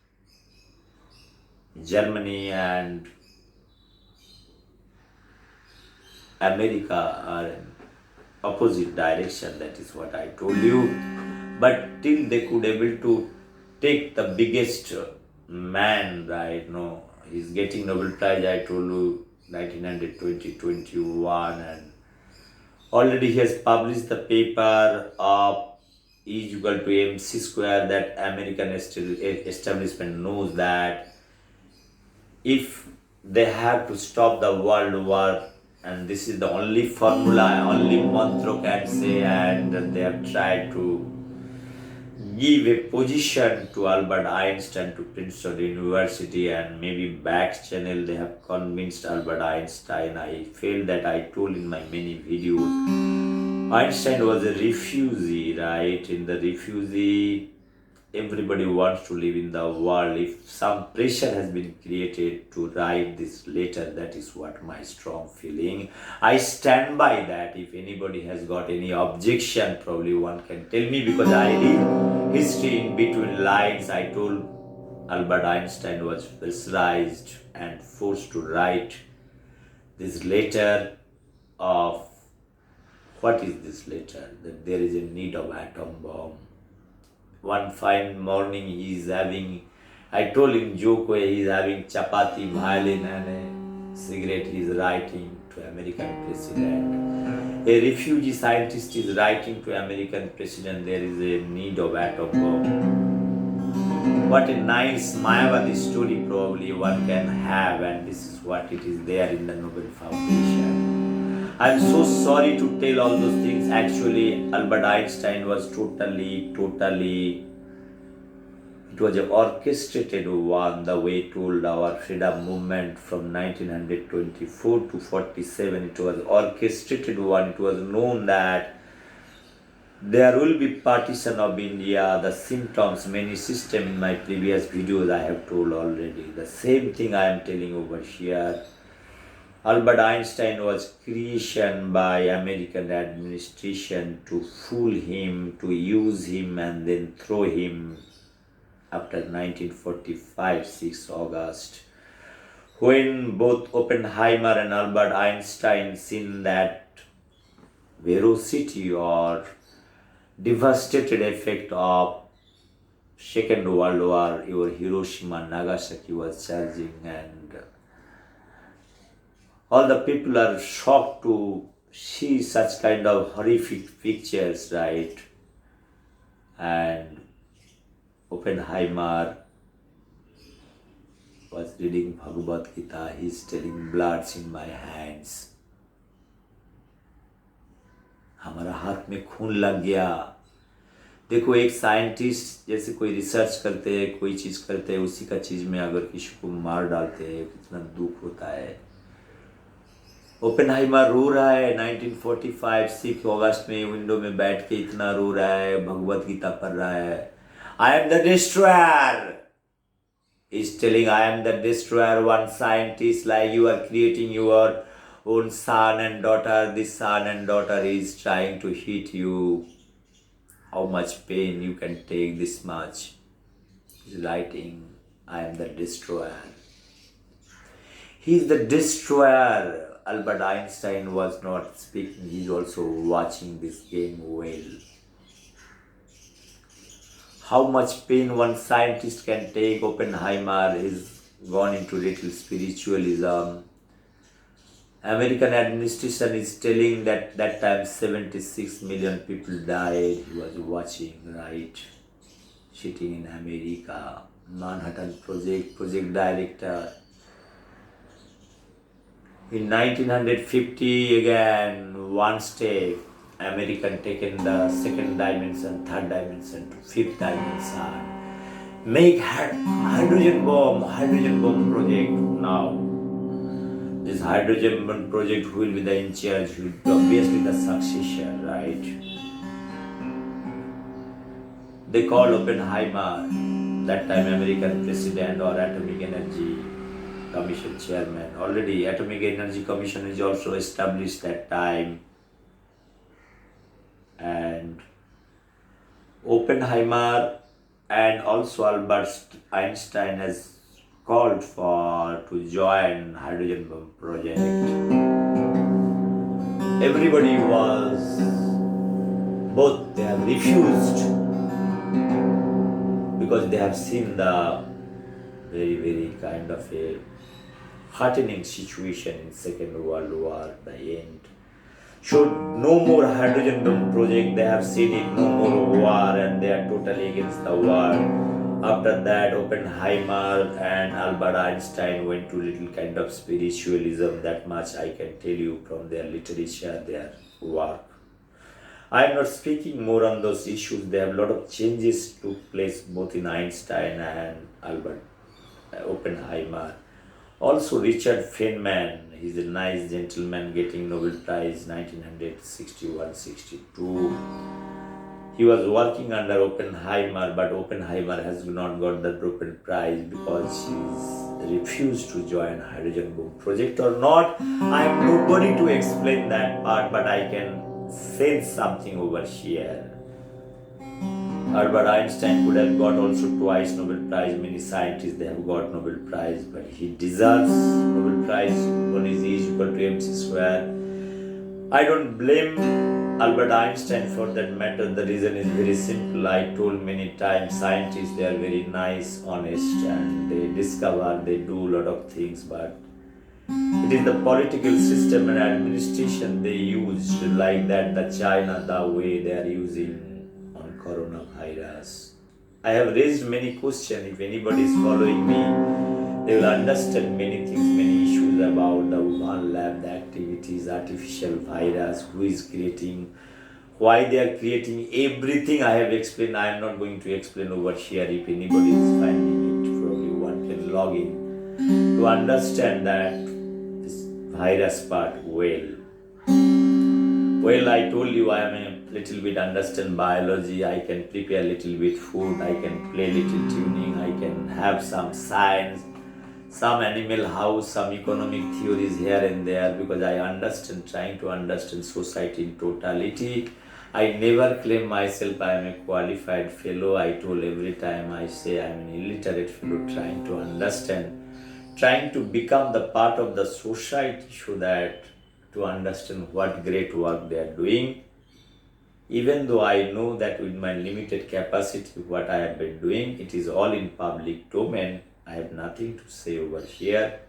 Speaker 1: Germany and America are in opposite direction. That is what I told you. But till they could able to take the biggest man, right? No, he's getting Nobel Prize. I told you 1920, 21, and already he has published the paper of is equal to mc square, that American establishment knows that if they have to stop the world war, and this is the only formula, only mantra can say, and they have tried to give a position to Albert Einstein to Princeton University, and maybe back channel they have convinced Albert Einstein. I feel that I told in my many videos. Einstein was a refugee, right? In the refugee, everybody wants to live in the world. If some pressure has been created to write this letter, that is what my strong feeling. I stand by that. If anybody has got any objection, probably one can tell me, because I read history in between lines. I told Albert Einstein was pressurized and forced to write this letter of, what is this letter? That there is a need of atom bomb. One fine morning he is having, I told him joke way, he is having chapati, violin and a cigarette. He is writing to American president. A refugee scientist is writing to American president, there is a need of atom bomb. What a nice Mayavadi story probably one can have, and this is what it is there in the Nobel Foundation. I am so sorry to tell all those things. Actually, Albert Einstein was totally, it was an orchestrated one, the way told our freedom movement from 1924 to 47. It was orchestrated one. It was known that there will be partition of India, the symptoms, many system in my previous videos I have told already. The same thing I am telling over here. Albert Einstein was creation by American administration to fool him, to use him and then throw him after 1945, 6 August. When both Oppenheimer and Albert Einstein seen that ferocity or devastated effect of Second World War, your Hiroshima and Nagasaki was charging, and all the people are shocked to see such kind of horrific pictures, right? And Oppenheimer was reading Bhagavad Gita. He's telling, bloods in my hands. हमारा हाथ में खून लग गया. देखो, एक scientist जैसे कोई रिसर्च करते हैं, कोई चीज़ करते हैं, उसी का चीज़ में अगर किसी को मार डालते हैं, कितना दुख होता है. ओपेनहाइमर रो रहा है 1945 6 अगस्त में, विंडो में बैठ के इतना रो रहा है, भगवत गीता पढ़ रहा है. I am the destroyer. Is telling, I am the destroyer. One scientist, like you are creating your own son and daughter. This son and daughter is trying to hit you. How much pain you can take, this much. He's writing, I am the destroyer. He is the destroyer. Albert Einstein was not speaking. He is also watching this game well. How much pain one scientist can take. Oppenheimer is gone into little spiritualism. American administration is telling that that time 76 million people died. He was watching, right? Sitting in America. Manhattan project director. In 1950 again, one step, American taken the second dimension, third dimension to fifth dimension. Make hydrogen bomb project now. This hydrogen bomb project, who will be the in charge, who will be obviously the successor, right? They call Oppenheimer, that time American president or Atomic Energy Commission chairman. Already Atomic Energy Commission is also established that time. And Oppenheimer and also Albert Einstein has called for to join hydrogen bomb project. Everybody was, both they have refused because they have seen the very kind of a heartening situation in Second World War, the end. So no more hydrogen bomb project, they have seen it, no more war, and they are totally against the war. After that, Oppenheimer and Albert Einstein went to little kind of spiritualism. That much I can tell you from their literature, their work. I am not speaking more on those issues. There have a lot of changes took place both in Einstein and Albert Oppenheimer. Also Richard Feynman, he's a nice gentleman getting Nobel Prize 1961-62. He was working under Oppenheimer, but Oppenheimer has not got the Nobel Prize because he's refused to join hydrogen bomb project or not. I am nobody to explain that part, but I can say something over here. Albert Einstein could have got also twice Nobel Prize. Many scientists, they have got Nobel Prize, but he deserves Nobel Prize. 1 is E equal to mc square. I don't blame Albert Einstein for that matter. The reason is very simple. I told many times, scientists, they are very nice, honest, and they discover, they do a lot of things, but it is the political system and administration they use like that, the China, the way they are using on coronavirus. I have raised many questions. If anybody is following me, they will understand many things, many issues about the Wuhan lab, the activities, artificial virus, who is creating, why they are creating, everything I have explained. I am not going to explain over here. If anybody is finding it, probably one can log in to understand that this virus part well. Well, I told you I am a little bit understand biology. I can prepare little bit food. I can play little tuning. I can have some science, some animal house, some economic theories here and there, because I understand, trying to understand society in totality. I never claim myself I am a qualified fellow. I told every time I say I am an illiterate fellow trying to understand, trying to become the part of the society so that to understand what great work they are doing. Even though I know that with my limited capacity, what I have been doing, it is all in public domain. I have nothing to say over here.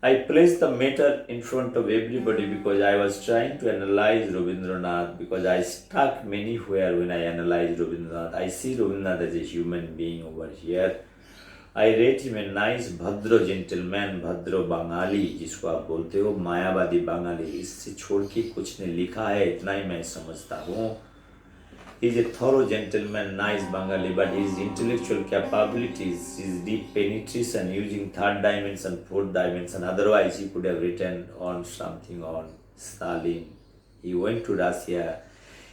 Speaker 1: I placed the matter in front of everybody because I was trying to analyze Rabindranath, because I stuck many where when I analyze Rabindranath. I see Rabindranath as a human being over here. I rate him a nice भद्र gentleman, भद्र बंगाली, जिसको आप बोलते हो मायावादी बंगाली. इससे छोड़ के कुछ ने लिखा है, इतना ही मैं समझता हूँ. He is a thorough gentleman, nice Bengali, but his intellectual capabilities, his deep penetration using third dimension, fourth dimension, otherwise he could have written on something on Stalin. He went to Russia.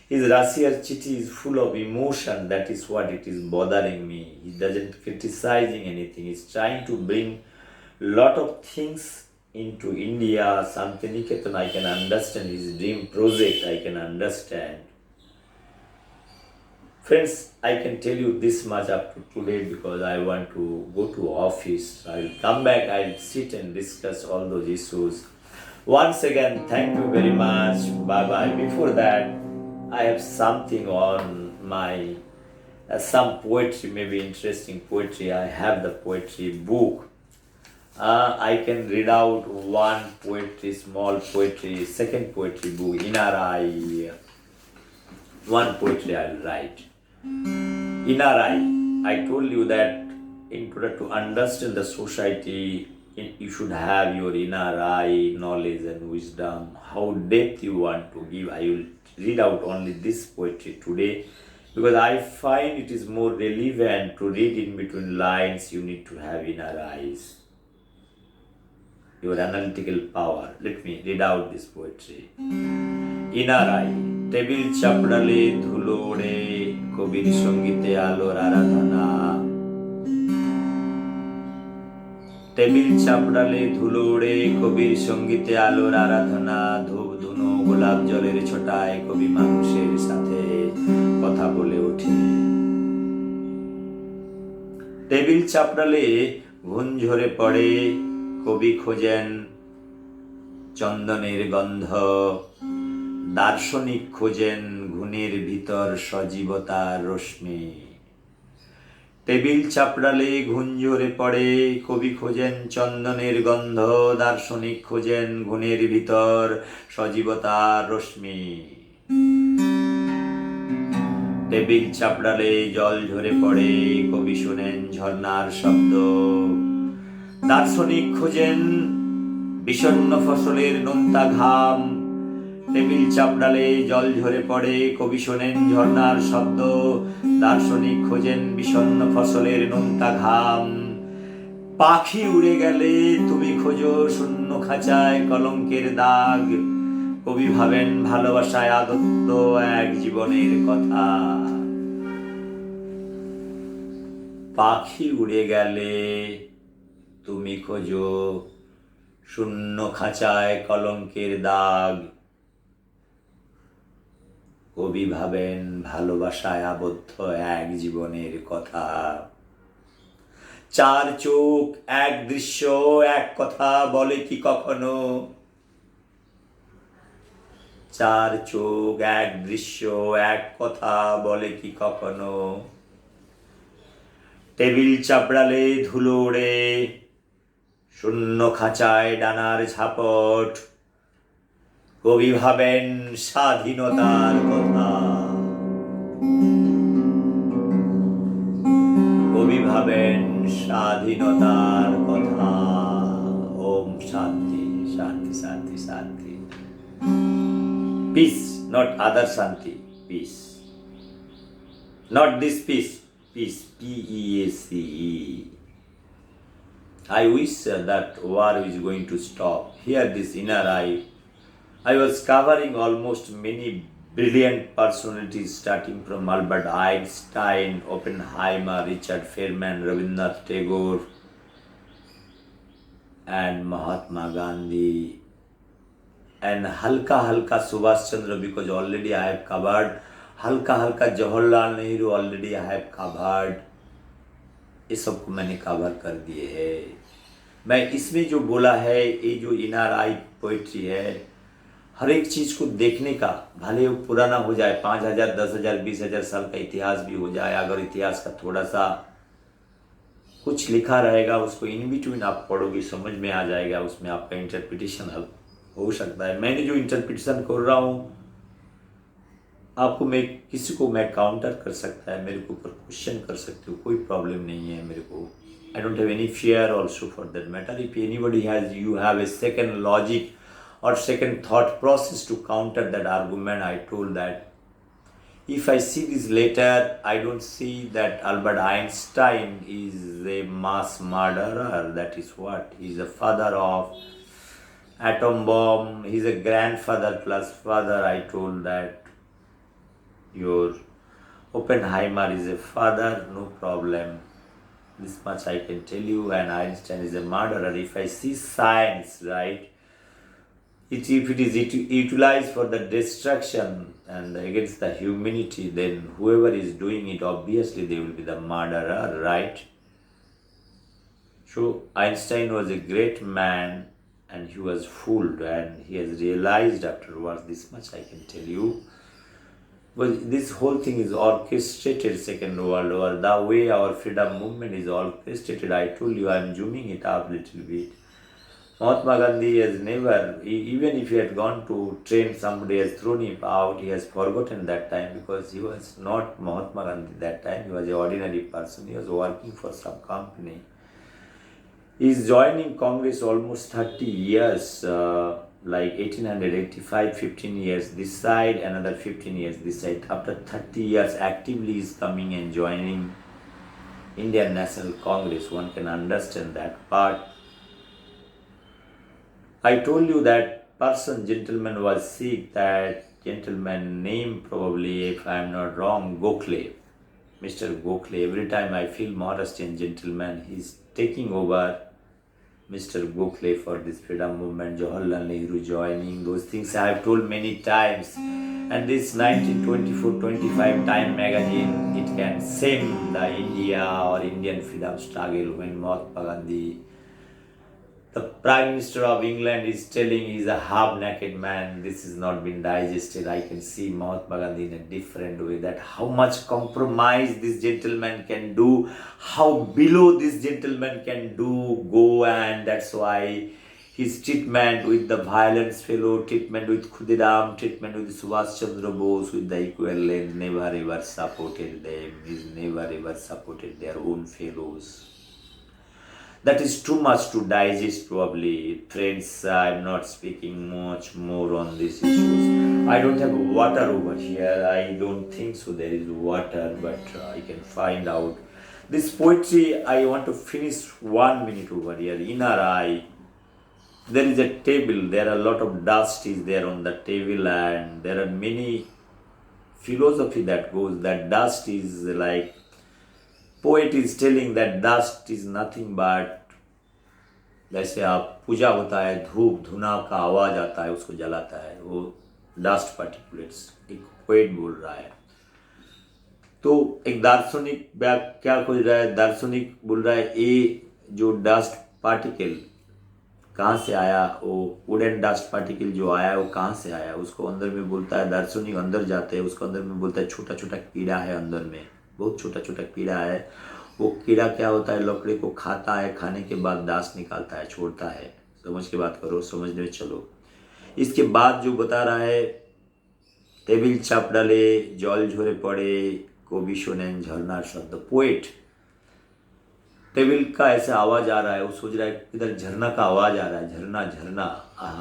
Speaker 1: His Russian chitty is full of emotion. That is what it is bothering me. He doesn't criticizing anything. He's trying to bring lot of things into India. Santiniketan, I can understand. His dream project, I can understand. Friends, I can tell you this much up to today because I want to go to office. I will come back, I will sit and discuss all those issues. Once again, thank you very much. Bye-bye. Before that, I have something on my, some poetry, maybe interesting poetry. I have the poetry book. I can read out one poetry, small poetry, second poetry book, Inner Eye. One poetry I'll write. Inner Eye. I told you that in order to understand the society, you should have your inner eye, knowledge and wisdom. How depth you want to give. I will read out only this poetry today because I find it is more relevant to read in between lines. You need to have inner eyes, your analytical power. Let me read out this poetry. Inner Eye. Table চাপড়ালে ধুলো ওড়ে কবির সঙ্গীতে আলোর আরাধনা table চাপড়ালে ধুলো ওড়ে কবির সঙ্গীতে আলোর আরাধনা ধূপ ধুনো গোলাপ জলের ছোটায় কবি মানুষের সাথে কথা বলে ওঠে টেবিল চাপড়ালে ঘুণ ঝরে পড়ে কবি খোঁজেন চন্দনের গন্ধ দার্শনিক খোঁজেন ঘুণের ভিতর সজীবতার রশ্মি টেবিল চাপড়ালে ঘুণ ঝরে পড়ে, কবি খোঁজেন চন্দনের গন্ধ, দার্শনিক খোঁজেন ঘুণের ভিতর সজীবতার রশ্মি। টেবিল চাপড়ালে জল ঝরে পড়ে, কবি শোনেন ঝর্ণার শব্দ, দার্শনিক খোঁজেন বিষণ্ণ ফসলের নোনতা ঘাম। টেবিল চাপড়ালে জল ঝরে পড়ে, কবি শোনেন ঝর্ণার শব্দ, দার্শনিক খোঁজেন বিষণ্ণ ফসলের নোনতা ঘাম। পাখি উড়ে গেলে তুমি খোঁজো শূন্য খাঁচায় কলঙ্কের দাগ, কবি ভাবেন ভালোবাসায় আদত্ত এক জীবনের কথা। পাখি উড়ে গেলে তুমি খোঁজো শূন্য খাঁচায় কলঙ্কের দাগ, কবি ভাবেন ভালোবাসায় আবদ্ধ এক জীবনের কথা। চার চোখ এক দৃশ্য এক কথা বলে কি কখনো, চার চোখ এক দৃশ্য এক কথা বলে কি কখনো। টেবিল চাপড়ালে ধুলো ওড়ে, শূন্য খাঁচায় ডানার ঝাপট, কবি ভাবেন স্বাধীনতার কথা। কবি ভাবেন স্বাধীনতার কথা। ওম শান্তি শান্তি শান্তি শান্তি। Peace, not other Shanti, peace. Not this peace, peace, P-E-A-C-E. I wish that war is going to stop. Here this inner I was covering almost many brilliant personalities starting from Albert Einstein, Oppenheimer, Richard Feynman, Rabindranath Tagore and Mahatma Gandhi. And halka Subhash Chandra, because already I have covered. halka Jawaharlal Nehru already I have covered. ये सबको मैंने cover कर दिए है। मैं इसमें जो बोला है, ये जो इनर आई पोइट्री है, हर एक चीज को देखने का, भले वो पुराना हो जाए, 5,000 10,000 20,000 साल का इतिहास भी हो जाए, अगर इतिहास का थोड़ा सा कुछ लिखा रहेगा, उसको इन बिटवीन आप पढ़ोगे, समझ में आ जाएगा, उसमें आपका इंटरप्रिटेशन हो सकता है। मैंने जो इंटरप्रिटेशन कर रहा हूँ आपको, मैं किसी को मैं काउंटर कर सकता है, मेरे को ऊपर क्वेश्चन कर सकते हो, कोई प्रॉब्लम नहीं है मेरे को। I don't have any fear also for that matter. If anybody has, you have a second logic or second thought process to counter that argument, I told that if I see this later, I don't see that Albert Einstein is a mass murderer. That is what, he is the father of atom bomb, he is a grandfather plus father. I told that your Oppenheimer is a father, no problem, this much I can tell you, and Einstein is a murderer. If I see science, right, if it is utilized for the destruction and against the humanity, then whoever is doing it, obviously they will be the murderer, right? So Einstein was a great man and he was fooled, and he has realized afterwards, this much I can tell you. Well, this whole thing is orchestrated, Second World War, the way our freedom movement is orchestrated. I told you, I am zooming it up a little bit. Mahatma Gandhi has never, even if he had gone to train, somebody has thrown him out, he has forgotten that time, because he was not Mahatma Gandhi that time, he was an ordinary person, he was working for some company. He is joining Congress almost 30 years, like 1885, 15 years this side, another 15 years this side. After 30 years actively he is coming and joining Indian National Congress. One can understand that part. I told you that person, gentleman was sick, that gentleman name probably, if I am not wrong, Gokhale, Mr. Gokhale. Every time I feel Maharashtrian gentleman, he is taking over Mr. Gokhale for this freedom movement, Jawaharlal Nehru joining, those things I have told many times. And this 1924-25 Time magazine, it can send the India or Indian freedom struggle when Mahatma Gandhi The Prime Minister of England is telling he's a half-naked man. This has not been digested. I can see Mahatma Gandhi in a different way. That how much compromise this gentleman can do, how below this gentleman can go, and that's why his treatment with the violence fellow, treatment with Khudiram, treatment with Subhash Chandra Bose with the equivalent never ever supported them. He's never ever supported their own fellows. That is too much to digest probably. Friends, I'm not speaking much more on these issues. I don't have water over here. I don't think so there is water, but I can find out. This poetry, I want to finish 1 minute over here. In our eye, there is a table. There are a lot of dust is there on the table, and there are many philosophy that goes. That dust is like, poet is telling that dust is nothing but, जैसे आप पूजा होता है, धूप धुना का आवाज आता है, उसको जलाता है, वो डस्ट पार्टिकुलेट्स, एक पोएट बोल रहा है। तो एक दार्शनिक क्या खोज रहा है, दार्शनिक बोल रहा है ये जो डस्ट पार्टिकल कहाँ से आया, वो वुडन डस्ट पार्टिकल जो आया वो कहाँ से आया, उसको अंदर में बोलता है, दार्शनिक अंदर जाते हैं, उसको अंदर में बोलता है छोटा छोटा कीड़ा है अंदर में, बहुत छोटा छोटा कीड़ा है। वो कीड़ा क्या होता है, लकड़ी को खाता है, खाने के बाद दास निकालता है, छोड़ता है। समझ के बात करो, समझने में चलो। इसके बाद जो बता रहा है, टेबिल चाप डाले, जल झरे पड़े, कवि शोनेन झरना शब्द, पोएट टेबिल का ऐसा आवाज आ रहा है, वो सोच रहा है इधर झरना का आवाज आ रहा है, झरना झरना,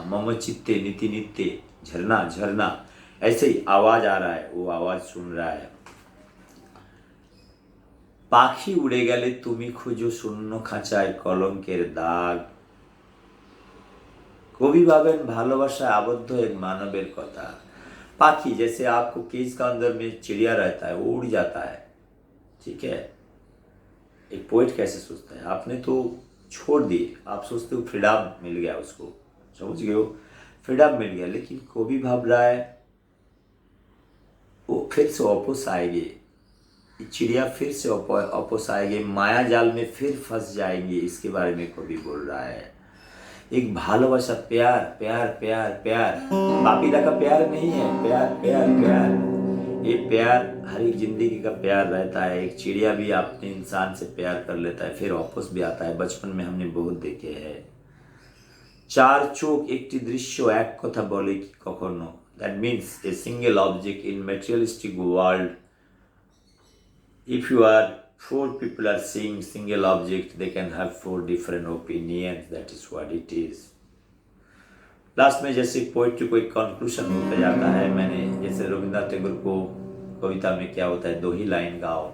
Speaker 1: मम चित्ते नीति नित्य, झरना झरना, ऐसे ही आवाज आ रहा है, वो आवाज सुन रहा है। পাখি উড়ে গেলে তুমি খুঁজো শূন্য খাঁচায় কলঙ্কের দাগ। कवि भावेन भालोबासा आबद्ध एक मानवेर कथा। पाखी जैसे आपको केज का अंदर में चिड़िया रहता है, वो उड़ जाता है, ठीक है। एक पोएट कैसे सोचता है, आपने तो छोड़ दिए, आप सोचते हो फ्रीडम मिल गया उसको, समझ गए हो, फ्रीडम मिल गया, लेकिन कवि भाव रहा है वो फिर से वापस आएगी, चिड़िया फिर से वापस आएगी, माया जाल में फिर फंस जाएंगे, इसके बारे में कवि बोल रहा है। एक भालोबासा, प्यार प्यार प्यार प्यार, पापीला का प्यार नहीं है, प्यार प्यार प्यार, ये प्यार हर एक जिंदगी का प्यार रहता है। एक चिड़िया भी अपने इंसान से प्यार कर लेता है, फिर वापस भी आता है, बचपन में हमने बहुत देखे हैं। चार चोख एक दृश्य एक कथा बोले कि कखनो, that means a single object in materialistic world, if you are four people are seeing single object, they can have four different opinions, that is what it is। Last में जैसे पोइट्री को एक कंक्लूजन होता जाता है, मैंने जैसे रविंद्रनाथ टैगोर को कविता में क्या होता है, 2 ही लाइन गाओ,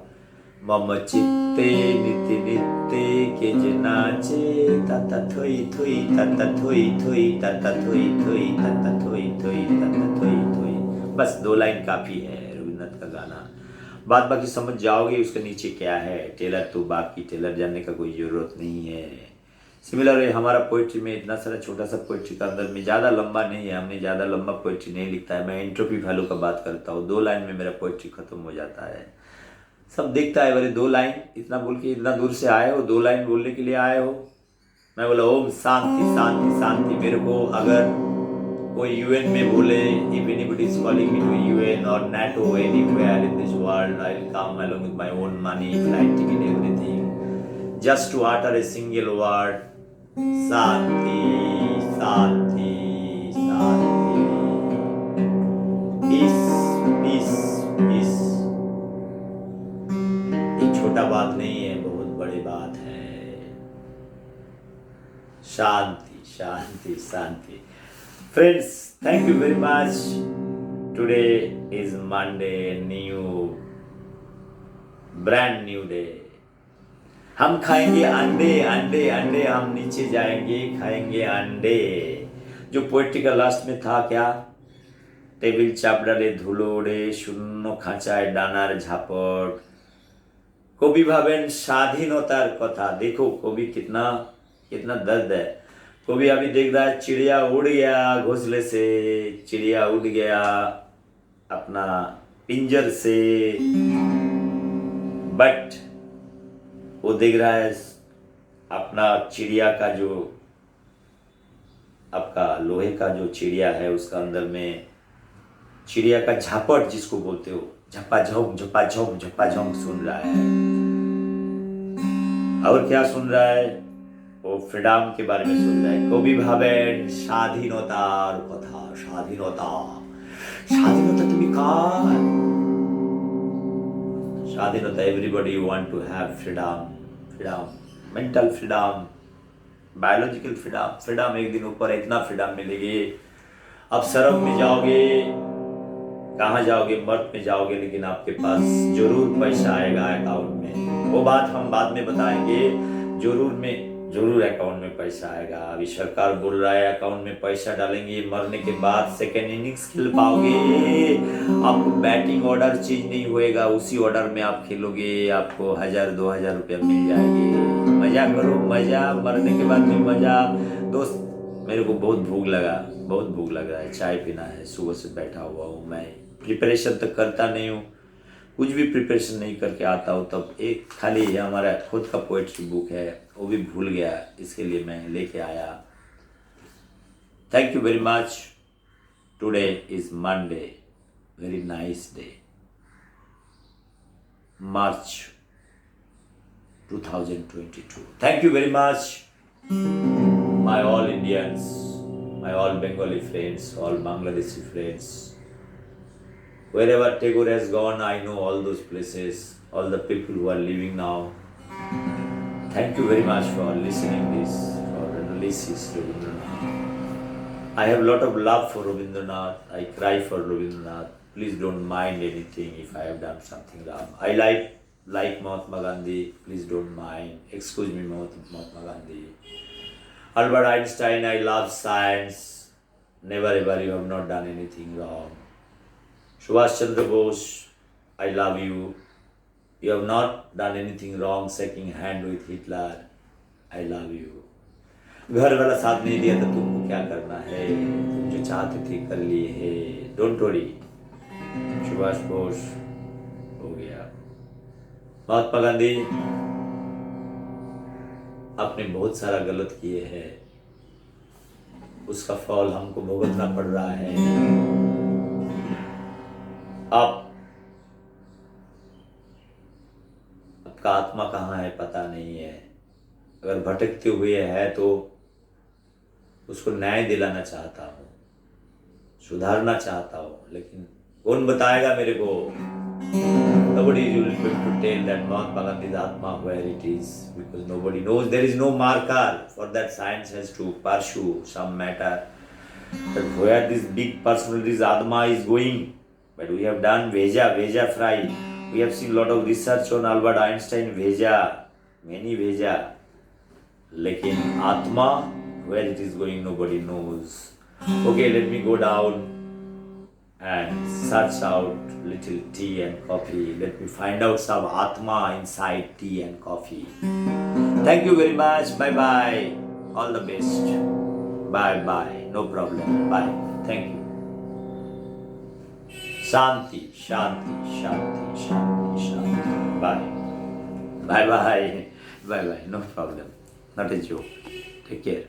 Speaker 1: मम चित्ते नित्य नित्य के जे नाचे, ताता थोई थोई ताता थोई थोई ताता थोई थोई ताता थोई थोई ताता थोई थोई, बस 2 लाइन काफी है रविंद्रनाथ का गाना। बात बाकी समझ जाओगे उसके नीचे क्या है, टेलर तो बाकी, टेलर जानने का कोई ज़रूरत नहीं है। सिमिलर है हमारा पोइट्री में, इतना सारा छोटा सा पोइट्री का अंदर में ज़्यादा लंबा नहीं है, हमने ज़्यादा लंबा पोइट्री नहीं लिखता है। मैं एंट्रोपी वैल्यू का बात करता हूँ, 2 लाइन में मेरा पोइट्री खत्म हो जाता है। सब देखता है, बोले 2 लाइन इतना बोल के इतना दूर से आए हो, 2 लाइन बोलने के लिए आए हो। मैं बोला ओम शांति शांति शांति। मेरे को अगर कोई यूएन में बोले, if anybody is calling me to UN or NATO anywhere in this world, I'll come along with my own money, flight ticket, everything, just to utter a single word, Shanti, Shanti, Shanti, peace, peace, peace। एक छोटा बात नहीं है, बहुत बड़ी बात है। शांति शांति शांति। Friends, thank you very much. Today is Monday, brand new day. हम खाएंगे अंडे अंडे अंडे, हम नीचे जाएंगे खाएंगे अंडे। जो पोएट्री का लास्ट में था क्या, टेबिल चाप डाले धुलो उड़े, शून्य खांचाয় ডানার ঝাপট। कवि भावेन स्वाधीनतार कथा, देखो कवि कितना कितना दर्द है। कवि अभी देख रहा है चिड़िया उड़ गया घोंसले से, चिड़िया उड़ गया अपना पिंजर से, बट वो देख रहा है अपना चिड़िया का जो आपका लोहे का जो चिड़िया है उसका अंदर में चिड़िया का झापट जिसको बोलते हो, झपा झप सुन रहा है। और क्या सुन रहा है? वो फ्रीडम के बारे में सुन रहा है। कवि भावेन স্বাধীনতার কথা, স্বাধীনতা স্বাধীনতা তুমি কার? স্বাধীনতা, everybody want to have freedom, mental freedom, biological freedom एक दिन ऊपर इतना फ्रीडम मिलेगी। अब सड़क में जाओगे, कहाँ जाओगे? मर्द में जाओगे, लेकिन आपके पास जरूर पैसा आएगा अकाउंट में। वो बात हम बाद में बताएंगे। जरूर अकाउंट में पैसा आएगा। अभी सरकार बोल रहा है अकाउंट में पैसा डालेंगे, मरने के बाद सेकेंड इनिंग्स खेल पाओगे। आपको बैटिंग ऑर्डर चेंज नहीं होएगा, उसी ऑर्डर में आप खेलोगे, आपको 1000-2000 रुपया मिल जाएंगे। मजा करो, मजा, मरने के बाद भी मजा। दोस्त, मेरे को बहुत भूख लग रहा है, चाय पीना है। सुबह से बैठा हुआ हूँ मैं, प्रिपरेशन तक करता नहीं हूँ, कुछ भी प्रिपरेशन नहीं करके आता हूँ। तब एक खाली हमारा खुद का पोएट्री बुक है, वो भी भूल गया, इसके लिए मैं लेके आया। Thank you very much. Today is Monday, very nice day, March 2022. Thank you very much, my all Indians, my all Bengali friends, all Bangladeshi friends. Wherever Tagore has gone, I know all those places, all the people who are living now. Thank you very much for listening this, for analysis Rabindranath. I have a lot of love for Rabindranath. I cry for Rabindranath. Please don't mind anything if I have done something wrong. I like Mahatma Gandhi. Please don't mind. Excuse me, Mahatma Gandhi. Albert Einstein, I love science. Never ever you have not done anything wrong. Subhash Chandra Bose, I love you. You have not done anything wrong, shaking hand with Hitler. I love you. घर वाला साथ नहीं दिया तो तुमको क्या करना है? तुम जो चाहते थे कर लिए है। Don't worry. सुभाष बोस हो गया। महात्मा गांधी, आपने बहुत सारा गलत किए हैं, उसका फल हमको भुगतना पड़ रहा है। आपका आत्मा कहाँ है पता नहीं है। अगर भटकते हुए है तो उसको न्याय दिलाना चाहता हूँ, सुधारना चाहता हूँ, लेकिन कौन बताएगा मेरे को? Nobody will be able to tell that Mahatma Gandhi's Atma where it is, because nobody knows. There is no marker for that. Science has to pursue some matter that where this big personality's Atma is going. But we have done Veja fry. We have seen a lot of research on Albert Einstein, many Veja. लेकिन आत्मा where it is going nobody knows. Okay, let me go down and search out little tea and coffee. Let me find out some Atma inside tea and coffee. Thank you very much. Bye bye. All the best. Bye bye. No problem. Bye. Thank you. Shanti, Shanti, Shanti, Shanti, Shanti. Bye. Bye bye. Bye bye. No problem. Not a joke. Take care.